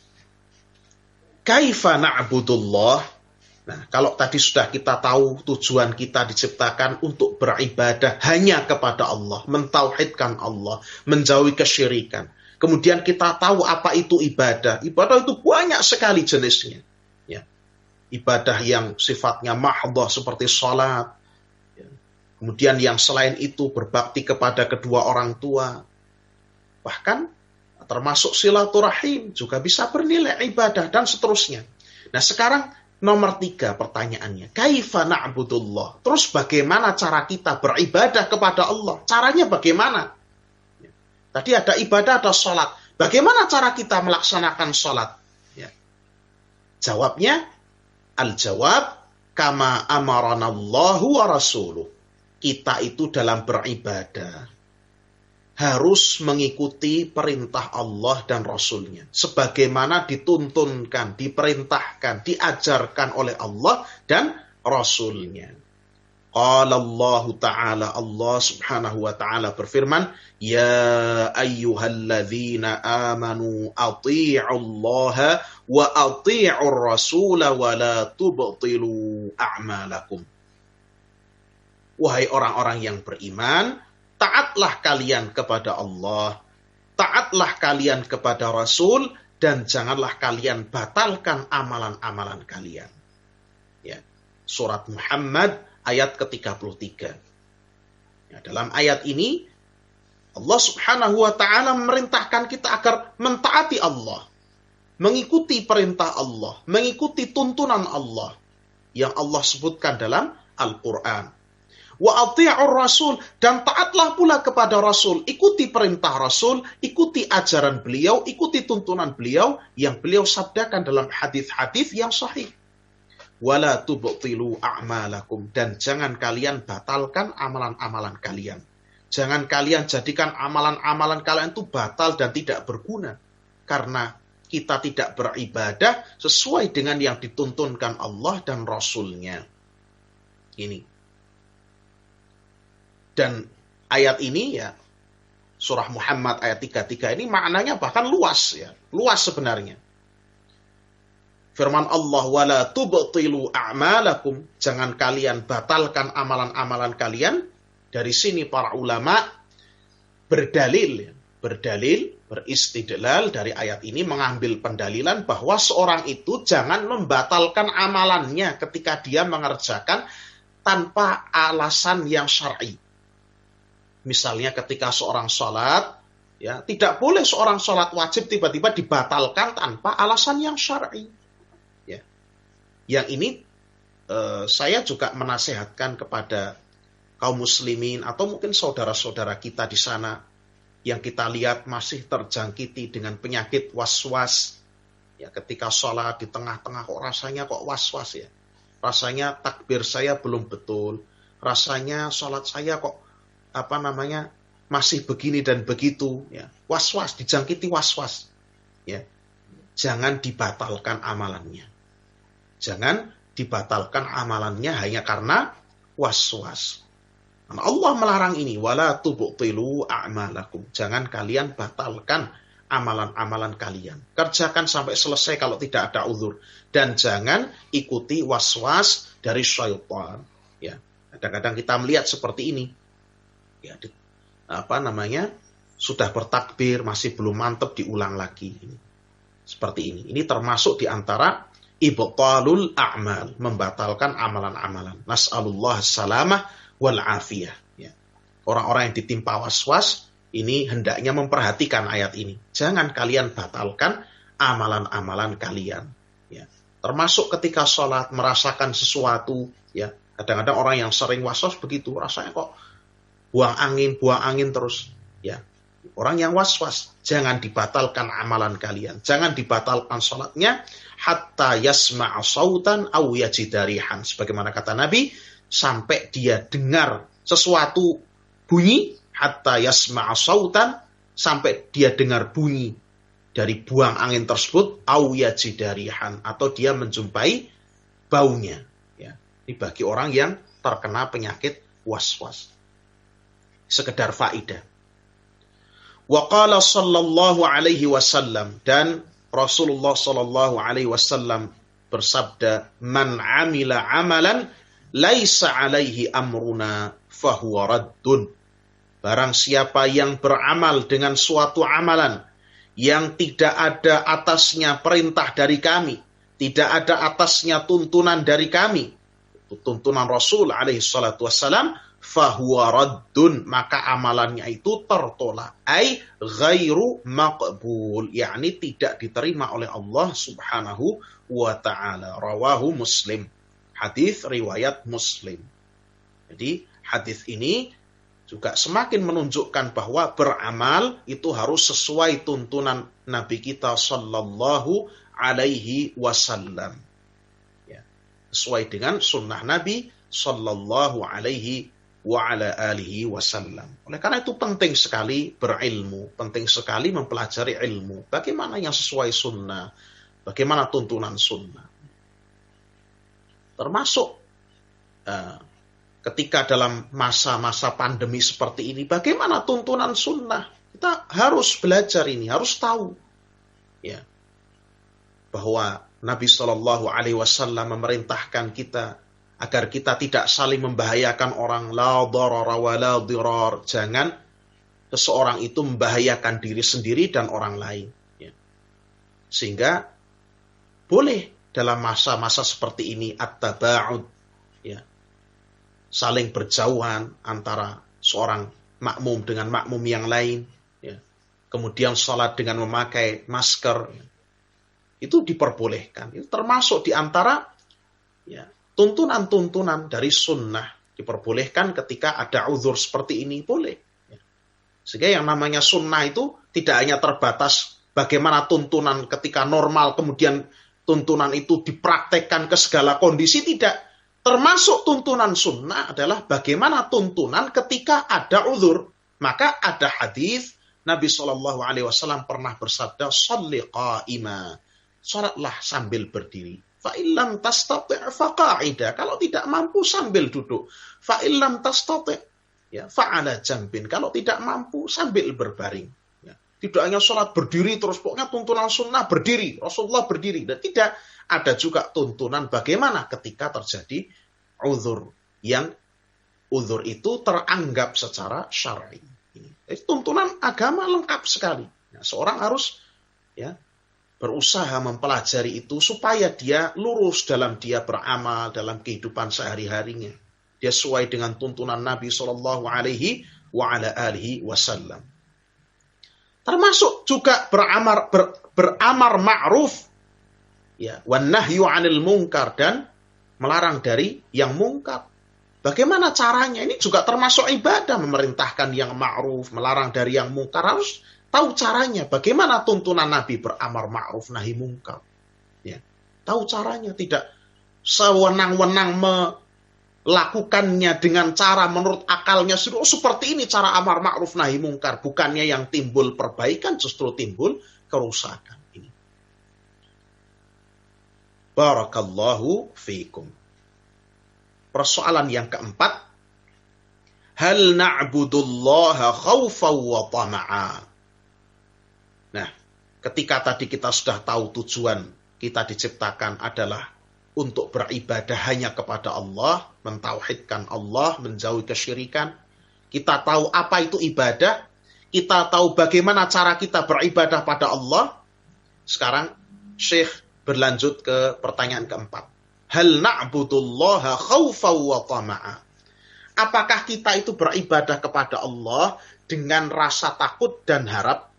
kaifa na'budullah? Nah, kalau tadi sudah kita tahu tujuan kita diciptakan untuk beribadah hanya kepada Allah, mentauhidkan Allah, menjauhi kesyirikan. Kemudian kita tahu apa itu ibadah. Ibadah itu banyak sekali jenisnya. Ya. Ibadah yang sifatnya mahdhah seperti sholat. Ya. Kemudian yang selain itu berbakti kepada kedua orang tua. Bahkan termasuk silaturahim juga bisa bernilai ibadah dan seterusnya. Nah sekarang nomor 3 pertanyaannya. Kaifa na'budullah? Terus bagaimana cara kita beribadah kepada Allah? Caranya bagaimana? Tadi ada ibadah, ada sholat. Bagaimana cara kita melaksanakan sholat? Ya. Jawabnya, al-jawab, kama amaranallahu wa rasuluh. Kita itu dalam beribadah harus mengikuti perintah Allah dan Rasulnya. Sebagaimana dituntunkan, diperintahkan, diajarkan oleh Allah dan Rasulnya. Qala Allah Ta'ala, Allah Subhanahu wa Ta'ala berfirman, Ya ayyuhalladzina amanu ati'u Allah wa ati'u Rasul wa la tubtilu a'malakum. Wahai orang-orang yang beriman, taatlah kalian kepada Allah, taatlah kalian kepada Rasul, dan janganlah kalian batalkan amalan-amalan kalian. Ya. Surat Muhammad ayat ke-33. Ya, dalam ayat ini, Allah Subhanahu wa Ta'ala memerintahkan kita agar mentaati Allah, mengikuti perintah Allah, mengikuti tuntunan Allah yang Allah sebutkan dalam Al-Quran. Wa ati'ur Rasul, dan taatlah pula kepada Rasul, ikuti perintah Rasul, ikuti ajaran beliau, ikuti tuntunan beliau yang beliau sabdakan dalam hadis-hadis yang sahih. Wala tubtilu a'malakum, dan jangan kalian batalkan amalan-amalan kalian. Jangan kalian jadikan amalan-amalan kalian itu batal dan tidak berguna, karena kita tidak beribadah sesuai dengan yang dituntunkan Allah dan Rasul-Nya. Ini. Dan ayat ini ya, surah Muhammad ayat 33 ini maknanya bahkan luas ya. Luas sebenarnya. Firman Allah, wala tubtilu a'malakum, jangan kalian batalkan amalan-amalan kalian. Dari sini para ulama berdalil, beristidlal dari ayat ini, mengambil pendalilan bahwa seorang itu jangan membatalkan amalannya ketika dia mengerjakan tanpa alasan yang syar'i. Misalnya ketika seorang sholat, ya tidak boleh seorang sholat wajib tiba-tiba dibatalkan tanpa alasan yang syar'i. Ya. Yang ini saya juga menasehatkan kepada kaum muslimin atau mungkin saudara-saudara kita di sana yang kita lihat masih terjangkiti dengan penyakit was-was. Ya, ketika sholat di tengah-tengah kok rasanya kok was-was ya. Rasanya takbir saya belum betul. Rasanya sholat saya kok masih begini dan begitu ya. Was-was, dijangkiti was-was ya. Jangan dibatalkan amalannya. Jangan dibatalkan amalannya hanya karena was-was. Nah, Allah melarang ini, wala tubtilu a'malakum. Jangan kalian batalkan amalan-amalan kalian. Kerjakan sampai selesai kalau tidak ada uzur, dan jangan ikuti was-was dari syaitan ya. Kadang-kadang kita melihat seperti ini. Ya, sudah bertakbir masih belum mantap, diulang lagi. Seperti ini. Ini termasuk di antara ibtalul a'mal, membatalkan amalan-amalan. Nas'alullah salamah wal afiyah. Ya. Orang-orang yang ditimpa was-was ini hendaknya memperhatikan ayat ini. Jangan kalian batalkan amalan-amalan kalian. Ya. Termasuk ketika sholat merasakan sesuatu. Ya. Kadang-kadang orang yang sering was-was begitu, rasanya kok buang angin terus. Ya. Orang yang was-was, jangan dibatalkan amalan kalian. Jangan dibatalkan sholatnya, hatta yasma'a sautan aw yajida rihan. Sebagaimana kata Nabi, sampai dia dengar sesuatu bunyi, hatta yasma'a sautan, sampai dia dengar bunyi dari buang angin tersebut, aw yajida rihan, atau dia menjumpai baunya. Ya. Ini bagi orang yang terkena penyakit was-was. Sekedar faidah. Wa qala sallallahu alaihi wasallam, dan Rasulullah sallallahu alaihi wasallam bersabda, man amila amalan laisa alaihi amruna fahuwa raddun. Barang siapa yang beramal dengan suatu amalan yang tidak ada atasnya perintah dari kami, tidak ada atasnya tuntunan dari kami, tuntunan Rasul alaihi salatu wassalam, fahuwa raddun, maka amalannya itu tertolak, ai ghairu maqbul, yakni tidak diterima oleh Allah Subhanahu wa taala. Rawahu Muslim. Hadis riwayat Muslim. Jadi hadis ini juga semakin menunjukkan bahwa beramal itu harus sesuai tuntunan Nabi kita sallallahu alaihi wasallam. Ya, sesuai dengan sunnah Nabi sallallahu alaihi wa ala alihi wasallam. Oleh karena itu penting sekali berilmu, penting sekali mempelajari ilmu. Bagaimana yang sesuai sunnah, bagaimana tuntunan sunnah. Termasuk ketika dalam masa-masa pandemi seperti ini, bagaimana tuntunan sunnah? Kita harus belajar ini, harus tahu, ya, bahwa Nabi Shallallahu Alaihi Wasallam memerintahkan kita agar kita tidak saling membahayakan orang. La darara wa la dirar. Jangan seseorang itu membahayakan diri sendiri dan orang lain. Ya. Sehingga boleh dalam masa-masa seperti ini at-taba'ud, ya, saling berjauhan antara seorang makmum dengan makmum yang lain, ya. Kemudian sholat dengan memakai masker, ya. Itu diperbolehkan. Itu termasuk di antara, ya, tuntunan-tuntunan dari sunnah. Diperbolehkan ketika ada uzur seperti ini, boleh. Ya. Sehingga yang namanya sunnah itu tidak hanya terbatas bagaimana tuntunan ketika normal, kemudian tuntunan itu dipraktekkan ke segala kondisi, tidak. Termasuk tuntunan sunnah adalah bagaimana tuntunan ketika ada uzur. Maka ada hadis Nabi SAW pernah bersabda, "Shalli qa'ima." Salatlah sambil berdiri. Fa illam tastati' fa qa'ida. Kalau tidak mampu sambil duduk. Fa illam tastati', ya, fa 'ala jambin. Kalau tidak mampu sambil berbaring. Ya. Tidak hanya salat berdiri terus, pokoknya tuntunan sunnah berdiri, Rasulullah berdiri. Dan tidak, ada juga tuntunan bagaimana ketika terjadi uzur, yang uzur itu teranggap secara syar'i. Ini tuntunan agama lengkap sekali. Ya, seorang harus, ya, berusaha mempelajari itu supaya dia lurus dalam dia beramal dalam kehidupan sehari-harinya. Dia sesuai dengan tuntunan Nabi Shallallahu Alaihi Wasallam. Termasuk juga beramar ma'ruf, ya, wan nahyu 'anil munkar, dan melarang dari yang mungkar. Bagaimana caranya? Ini juga termasuk ibadah, memerintahkan yang ma'ruf, melarang dari yang mungkar. Harus tahu caranya, bagaimana tuntunan Nabi beramar ma'ruf nahi mungkar. Ya. Tahu caranya, tidak sewenang-wenang melakukannya dengan cara menurut akalnya. Oh, seperti ini cara amar ma'ruf nahi mungkar. Bukannya yang timbul perbaikan, justru timbul kerusakan. Ini. Barakallahu fiikum. Persoalan yang keempat, hal na'budullaha khawfan wa tama'a. Nah, ketika tadi kita sudah tahu tujuan kita diciptakan adalah untuk beribadah hanya kepada Allah, mentauhidkan Allah, menjauhi kesyirikan. Kita tahu apa itu ibadah, kita tahu bagaimana cara kita beribadah pada Allah. Sekarang Syekh berlanjut ke pertanyaan keempat. Hal na'budullaha khawfan wa tama'a. Apakah kita itu beribadah kepada Allah dengan rasa takut dan harap?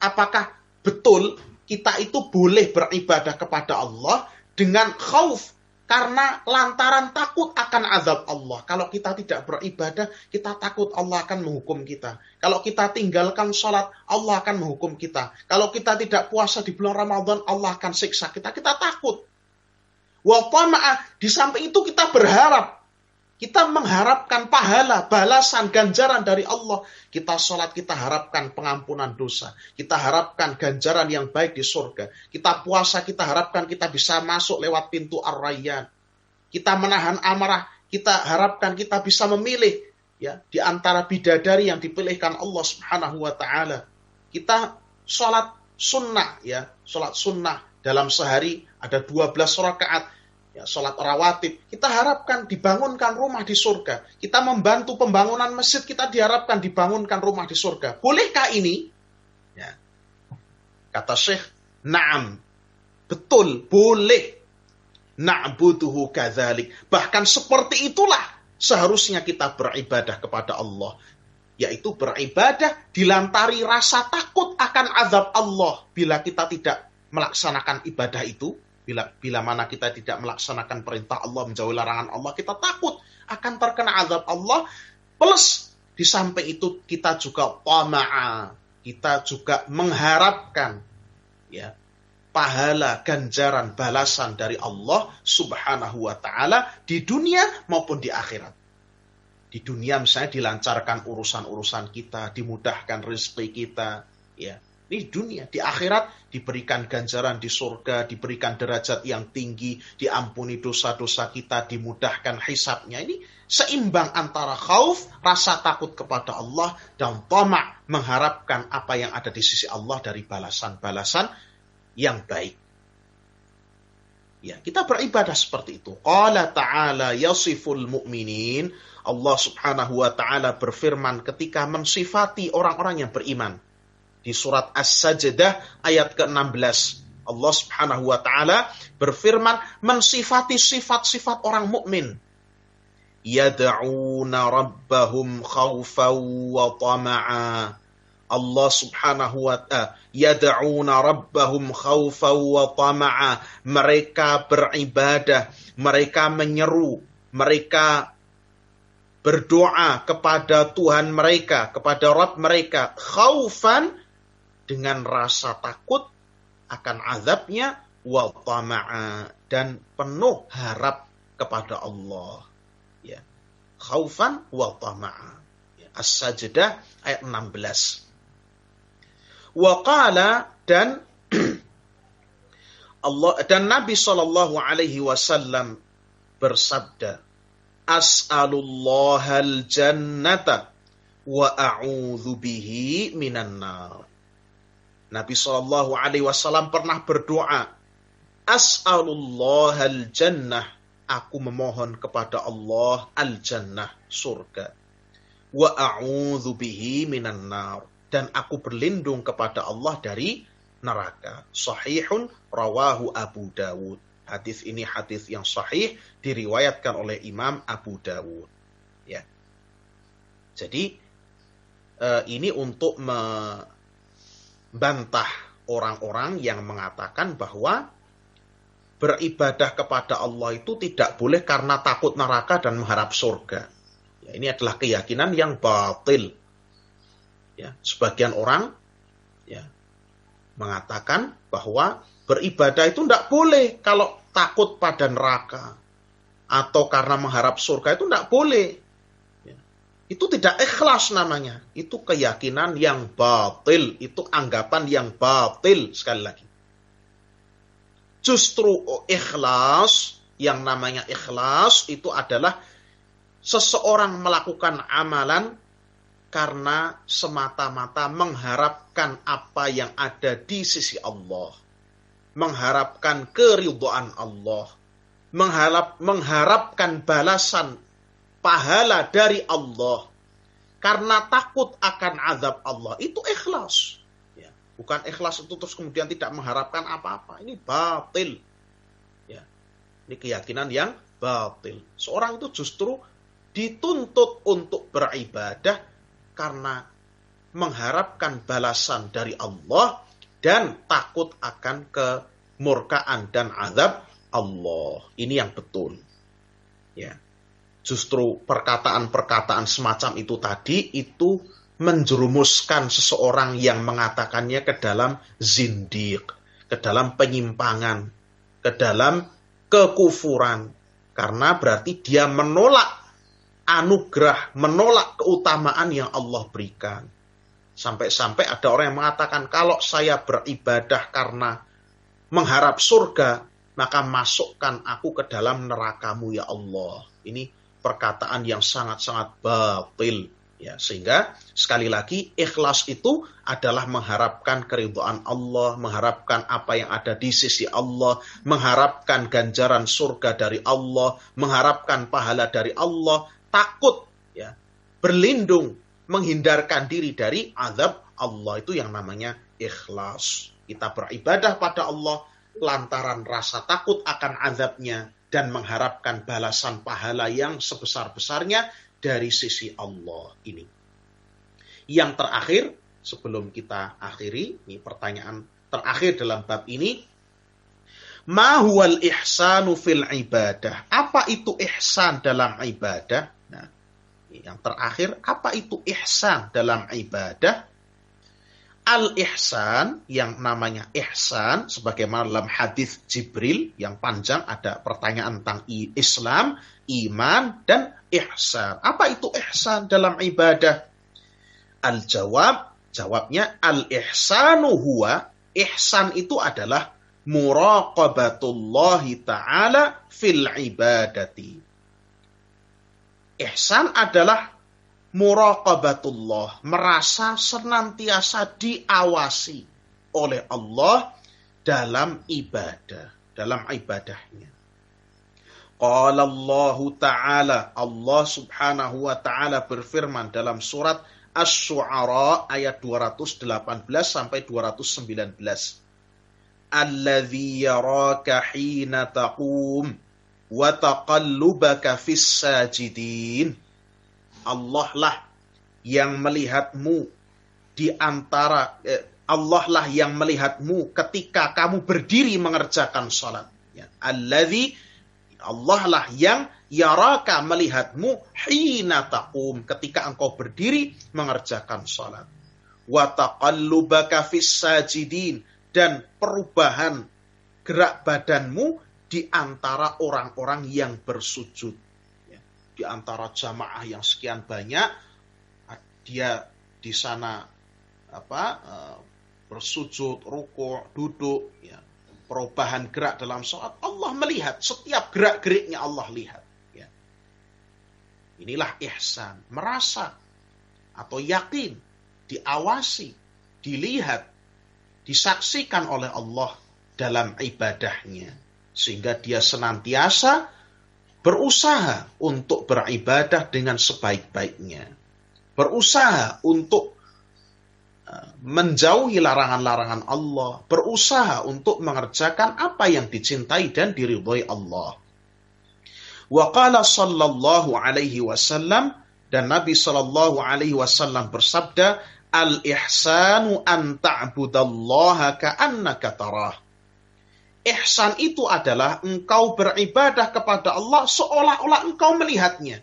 Apakah betul kita itu boleh beribadah kepada Allah dengan khauf, karena lantaran takut akan azab Allah? Kalau kita tidak beribadah, kita takut Allah akan menghukum kita. Kalau kita tinggalkan sholat, Allah akan menghukum kita. Kalau kita tidak puasa di bulan Ramadan, Allah akan siksa kita. Kita takut. Wa tama'a, di samping itu kita berharap. Kita mengharapkan pahala, balasan, ganjaran dari Allah. Kita sholat, kita harapkan pengampunan dosa. Kita harapkan ganjaran yang baik di surga. Kita puasa, kita harapkan kita bisa masuk lewat pintu Ar-Rayyan. Kita menahan amarah, kita harapkan kita bisa memilih, ya, di antara bidadari yang dipilihkan Allah Subhanahu wa Ta'ala. Kita sholat sunnah, ya, sholat sunnah dalam sehari ada 12 rakaat. Ya, sholat rawatib, kita harapkan dibangunkan rumah di surga. Kita membantu pembangunan masjid, kita diharapkan dibangunkan rumah di surga. Bolehkah ini? Ya. Kata Syekh, na'am, betul, boleh. Na'buduhu kadzalik. Bahkan seperti itulah seharusnya kita beribadah kepada Allah. Yaitu beribadah dilantari rasa takut akan azab Allah. Bila kita tidak melaksanakan ibadah itu, Bila mana kita tidak melaksanakan perintah Allah, menjauhi larangan Allah, kita takut akan terkena azab Allah. Plus, di samping itu kita juga tama'a, kita juga mengharapkan, ya, pahala, ganjaran, balasan dari Allah Subhanahu wa Ta'ala di dunia maupun di akhirat. Di dunia misalnya dilancarkan urusan-urusan kita, dimudahkan rezeki kita, ya. Ini dunia. Di akhirat diberikan ganjaran di surga, diberikan derajat yang tinggi, diampuni dosa-dosa kita, dimudahkan hisabnya. Ini seimbang antara khauf, rasa takut kepada Allah, dan tamak, mengharapkan apa yang ada di sisi Allah dari balasan-balasan yang baik. Ya, kita beribadah seperti itu. Qala ta'ala yasiful mu'minin. Allah subhanahu wa ta'ala berfirman ketika mensifati orang-orang yang beriman. Di surat As-Sajdah ayat ke-16. Allah subhanahu wa ta'ala berfirman mensifati sifat-sifat orang mukmin. Yad'una rabbahum khawfan wa tama'a. Allah subhanahu wa ta'ala yad'una rabbahum khawfan wa tama'a. Mereka beribadah, mereka menyeru, mereka berdoa kepada Tuhan mereka, kepada Rabb mereka, khaufan, dengan rasa takut akan azabnya, wa tama'a, dan penuh harap kepada Allah. Ya. Khaufan wa tama'a. Ya. As-Sajdah ayat 16. Wa qala, dan Allah dan Nabi sallallahu alaihi wasallam bersabda, as'alullahal jannata wa a'udzu bihi minan nar. Nabi sallallahu alaihi wasallam pernah berdoa, as'alullahal jannah, aku memohon kepada Allah al-jannah, surga. Wa a'udzu bihi minan nar, dan aku berlindung kepada Allah dari neraka. Sahihun rawahu Abu Dawud. Hadis ini hadis yang sahih, diriwayatkan oleh Imam Abu Dawud. Ya. Jadi ini untuk membantah orang-orang yang mengatakan bahwa beribadah kepada Allah itu tidak boleh karena takut neraka dan mengharap surga. Ya, ini adalah keyakinan yang batil. Ya, sebagian orang ya mengatakan bahwa beribadah itu tidak boleh kalau takut pada neraka atau karena mengharap surga, itu tidak boleh. Ya. Itu tidak ikhlas namanya. Itu keyakinan yang batil, itu anggapan yang batil sekali lagi. Justru ikhlas, yang namanya ikhlas itu adalah seseorang melakukan amalan karena semata-mata mengharapkan apa yang ada di sisi Allah. Mengharapkan keridhaan Allah. Mengharapkan balasan pahala dari Allah. Karena takut akan azab Allah. Itu ikhlas. Ya. Bukan ikhlas itu terus kemudian tidak mengharapkan apa-apa. Ini batil. Ya. Ini keyakinan yang batil. Seorang itu justru dituntut untuk beribadah karena mengharapkan balasan dari Allah dan takut akan kemurkaan dan azab Allah. Ini yang betul. Ya. Justru perkataan-perkataan semacam itu tadi itu menjerumuskan seseorang yang mengatakannya ke dalam zindiq, ke dalam penyimpangan, ke dalam kekufuran. Karena berarti dia menolak anugerah, menolak keutamaan yang Allah berikan. Sampai-sampai ada orang yang mengatakan, kalau saya beribadah karena mengharap surga, maka masukkan aku ke dalam nerakamu ya Allah. Ini perkataan yang sangat-sangat batil. Ya, sehingga sekali lagi ikhlas itu adalah mengharapkan keridhaan Allah, mengharapkan apa yang ada di sisi Allah, mengharapkan ganjaran surga dari Allah, mengharapkan pahala dari Allah, takut, ya, berlindung, menghindarkan diri dari azab Allah. Itu yang namanya ikhlas. Kita beribadah pada Allah lantaran rasa takut akan azabnya dan mengharapkan balasan pahala yang sebesar-besarnya dari sisi Allah ini. Yang terakhir, sebelum kita akhiri, ini pertanyaan terakhir dalam bab ini. Ma huwal ihsanu fil ibadah? Apa itu ihsan dalam ibadah? Nah, yang terakhir, apa itu ihsan dalam ibadah? Al-ihsan, yang namanya ihsan, sebagaimana dalam hadis Jibril yang panjang ada pertanyaan tentang Islam, iman, dan ihsan. Apa itu ihsan dalam ibadah? Al-jawab, Jawabnya al-ihsanu huwa, ihsan itu adalah muraqabatullahi ta'ala fil ibadati. Ihsan adalah muraqabatullah, merasa senantiasa diawasi oleh Allah dalam ibadah, dalam ibadahnya. Qala Allah Ta'ala, Allah Subhanahu wa Ta'ala berfirman dalam surat Asy-Syu'ara ayat 218 sampai 219. Alladzi yaraka hina taqum wa taqallubaka fis sajidin. Allah lah yang melihatmu di antara Allah lah yang melihatmu ketika kamu berdiri mengerjakan salat. Ya. Alladzi, Allah lah yang yaraka melihatmu hina taqum, ketika engkau berdiri mengerjakan salat. Wa taqallubaka fis sajidin, dan perubahan gerak badanmu di antara orang-orang yang bersujud. Ya. Di antara jamaah yang sekian banyak, dia di sana bersujud, rukuk, duduk, ya. Perubahan gerak dalam salat, Allah melihat setiap gerak-geriknya, Allah lihat. Ya. Inilah ihsan, merasa atau yakin, diawasi, dilihat, disaksikan oleh Allah dalam ibadahnya, sehingga dia senantiasa berusaha untuk beribadah dengan sebaik-baiknya, berusaha untuk menjauhi larangan-larangan Allah, berusaha untuk mengerjakan apa yang dicintai dan diridhai Allah. Wa qala sallallahu alaihi wasallam, dan Nabi sallallahu alaihi wasallam bersabda, al-ihsanu an ta'budallaha ka'annaka tarah. Ihsan itu adalah engkau beribadah kepada Allah seolah-olah engkau melihatnya.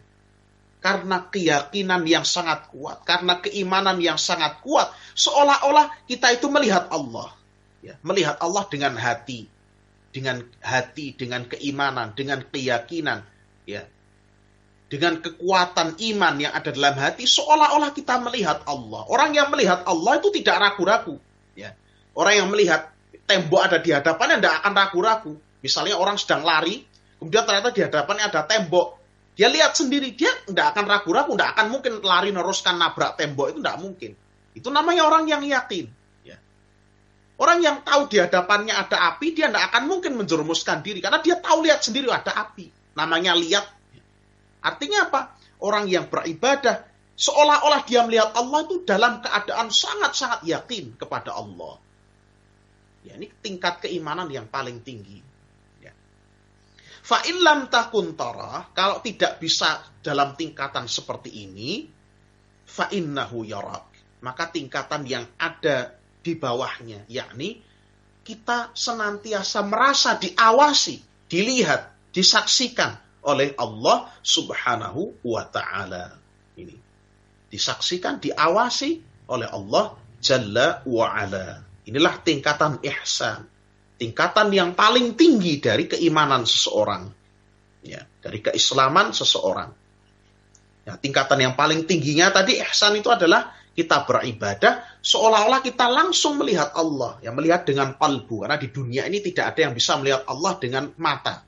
Karena keyakinan yang sangat kuat, karena keimanan yang sangat kuat, seolah-olah kita itu melihat Allah. Ya, melihat Allah dengan hati, dengan keimanan, dengan keyakinan, ya, dengan kekuatan iman yang ada dalam hati, seolah-olah kita melihat Allah. Orang yang melihat Allah itu tidak ragu-ragu. Ya. Orang yang melihat tembok ada di hadapannya tidak akan ragu-ragu. Misalnya orang sedang lari, kemudian ternyata di hadapannya ada tembok. Dia lihat sendiri, dia tidak akan ragu-ragu, tidak akan mungkin lari neruskan nabrak tembok, itu tidak mungkin. Itu namanya orang yang yakin. Ya. Orang yang tahu di hadapannya ada api, dia tidak akan mungkin menjerumuskan diri, karena dia tahu lihat sendiri ada api. Namanya lihat. Artinya apa? Orang yang beribadah, seolah-olah dia melihat Allah itu dalam keadaan sangat-sangat yakin kepada Allah. Ya, ini tingkat keimanan yang paling tinggi. Fa'in lam takun tarah, kalau tidak bisa dalam tingkatan seperti ini, fa'innahu yarak, maka tingkatan yang ada di bawahnya, yakni kita senantiasa merasa diawasi, dilihat, disaksikan oleh Allah Subhanahu wa Ta'ala. Ini disaksikan, diawasi oleh Allah Jalla wa Ala. Inilah tingkatan ihsan. Tingkatan yang paling tinggi dari keimanan seseorang. Ya, dari keislaman seseorang. Ya, tingkatan yang paling tingginya tadi ihsan itu adalah kita beribadah seolah-olah kita langsung melihat Allah. Ya, melihat dengan qalbu. Karena di dunia ini tidak ada yang bisa melihat Allah dengan mata.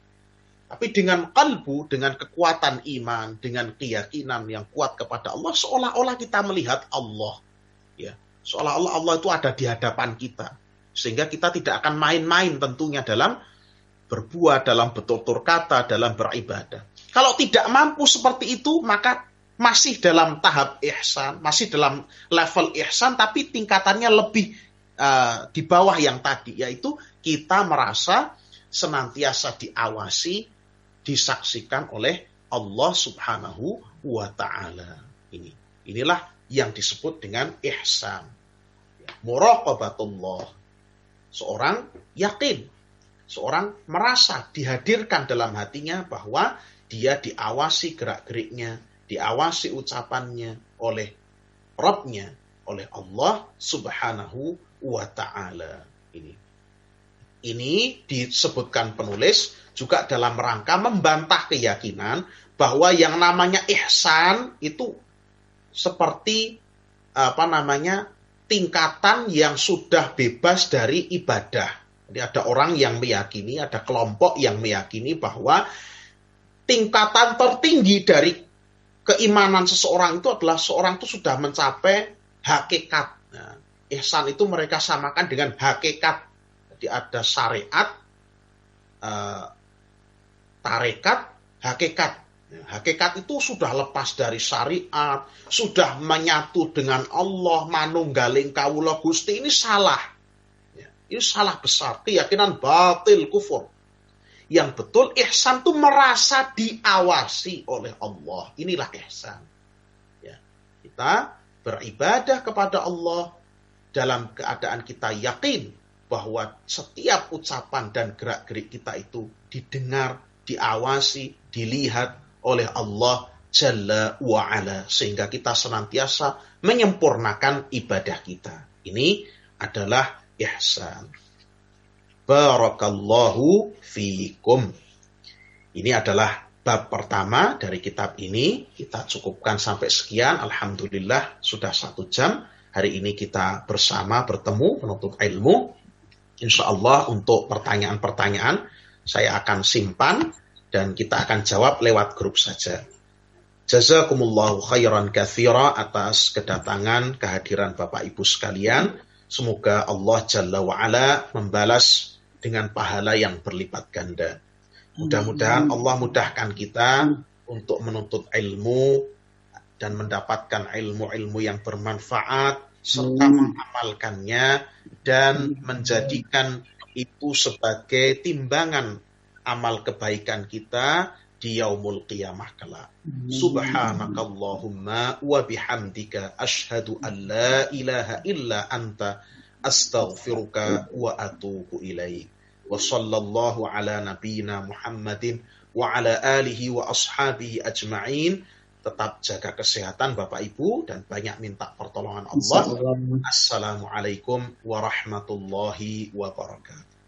Tapi dengan qalbu, dengan kekuatan iman, dengan keyakinan yang kuat kepada Allah, seolah-olah kita melihat Allah. Ya, seolah-olah Allah itu ada di hadapan kita. Sehingga kita tidak akan main-main tentunya dalam berbuat, dalam bertutur kata, dalam beribadah. Kalau tidak mampu seperti itu, maka masih dalam tahap ihsan, masih dalam level ihsan, tapi tingkatannya lebih di bawah yang tadi, yaitu kita merasa senantiasa diawasi, disaksikan oleh Allah Subhanahu wa Ta'ala. Inilah yang disebut dengan ihsan. Muraqabatullah. Seorang yakin, seorang merasa dihadirkan dalam hatinya bahwa dia diawasi gerak-geriknya, diawasi ucapannya oleh Rabb-nya, oleh Allah Subhanahu wa Ta'ala. Ini disebutkan penulis juga dalam rangka membantah keyakinan bahwa yang namanya ihsan itu seperti tingkatan yang sudah bebas dari ibadah. Jadi ada orang yang meyakini, ada kelompok yang meyakini bahwa tingkatan tertinggi dari keimanan seseorang itu adalah seorang itu sudah mencapai hakikat. Nah, ihsan itu mereka samakan dengan hakikat. Jadi ada syariat, tarekat, hakikat. Hakikat itu sudah lepas dari syariat, sudah menyatu dengan Allah, manunggaling kawula Gusti. Ini salah. Ini salah besar, keyakinan batil, kufur. Yang betul ihsan itu merasa diawasi oleh Allah. Inilah ihsan. Ya. Kita beribadah kepada Allah dalam keadaan kita yakin bahwa setiap ucapan dan gerak-gerik kita itu didengar, diawasi, dilihat oleh Allah Jalla wa'ala. Sehingga kita senantiasa menyempurnakan ibadah kita. Ini adalah ihsan. Barakallahu fiikum. Ini adalah bab pertama dari kitab ini. Kita cukupkan sampai sekian. Alhamdulillah sudah 1 jam. Hari ini kita bersama bertemu menuntut ilmu. Insya Allah untuk pertanyaan-pertanyaan saya akan simpan dan kita akan jawab lewat grup saja. Jazakumullahu khairan katsira atas kedatangan kehadiran Bapak Ibu sekalian. Semoga Allah Jalla wa'ala membalas dengan pahala yang berlipat ganda. Mudah-mudahan Allah mudahkan kita untuk menuntut ilmu dan mendapatkan ilmu-ilmu yang bermanfaat serta mengamalkannya dan menjadikan itu sebagai timbangan amal kebaikan kita di yaumul qiyamah kelak. Subhanakallahumma wa bihamdika asyhadu an la ilaha illa anta astaghfiruka wa atubu ilaik. Wa sallallahu ala nabiyyina Muhammadin wa ala alihi wa ashabihi ajma'in. Tetap jaga kesehatan Bapak Ibu dan banyak minta pertolongan Allah. Assalamualaikum warahmatullahi wabarakatuh.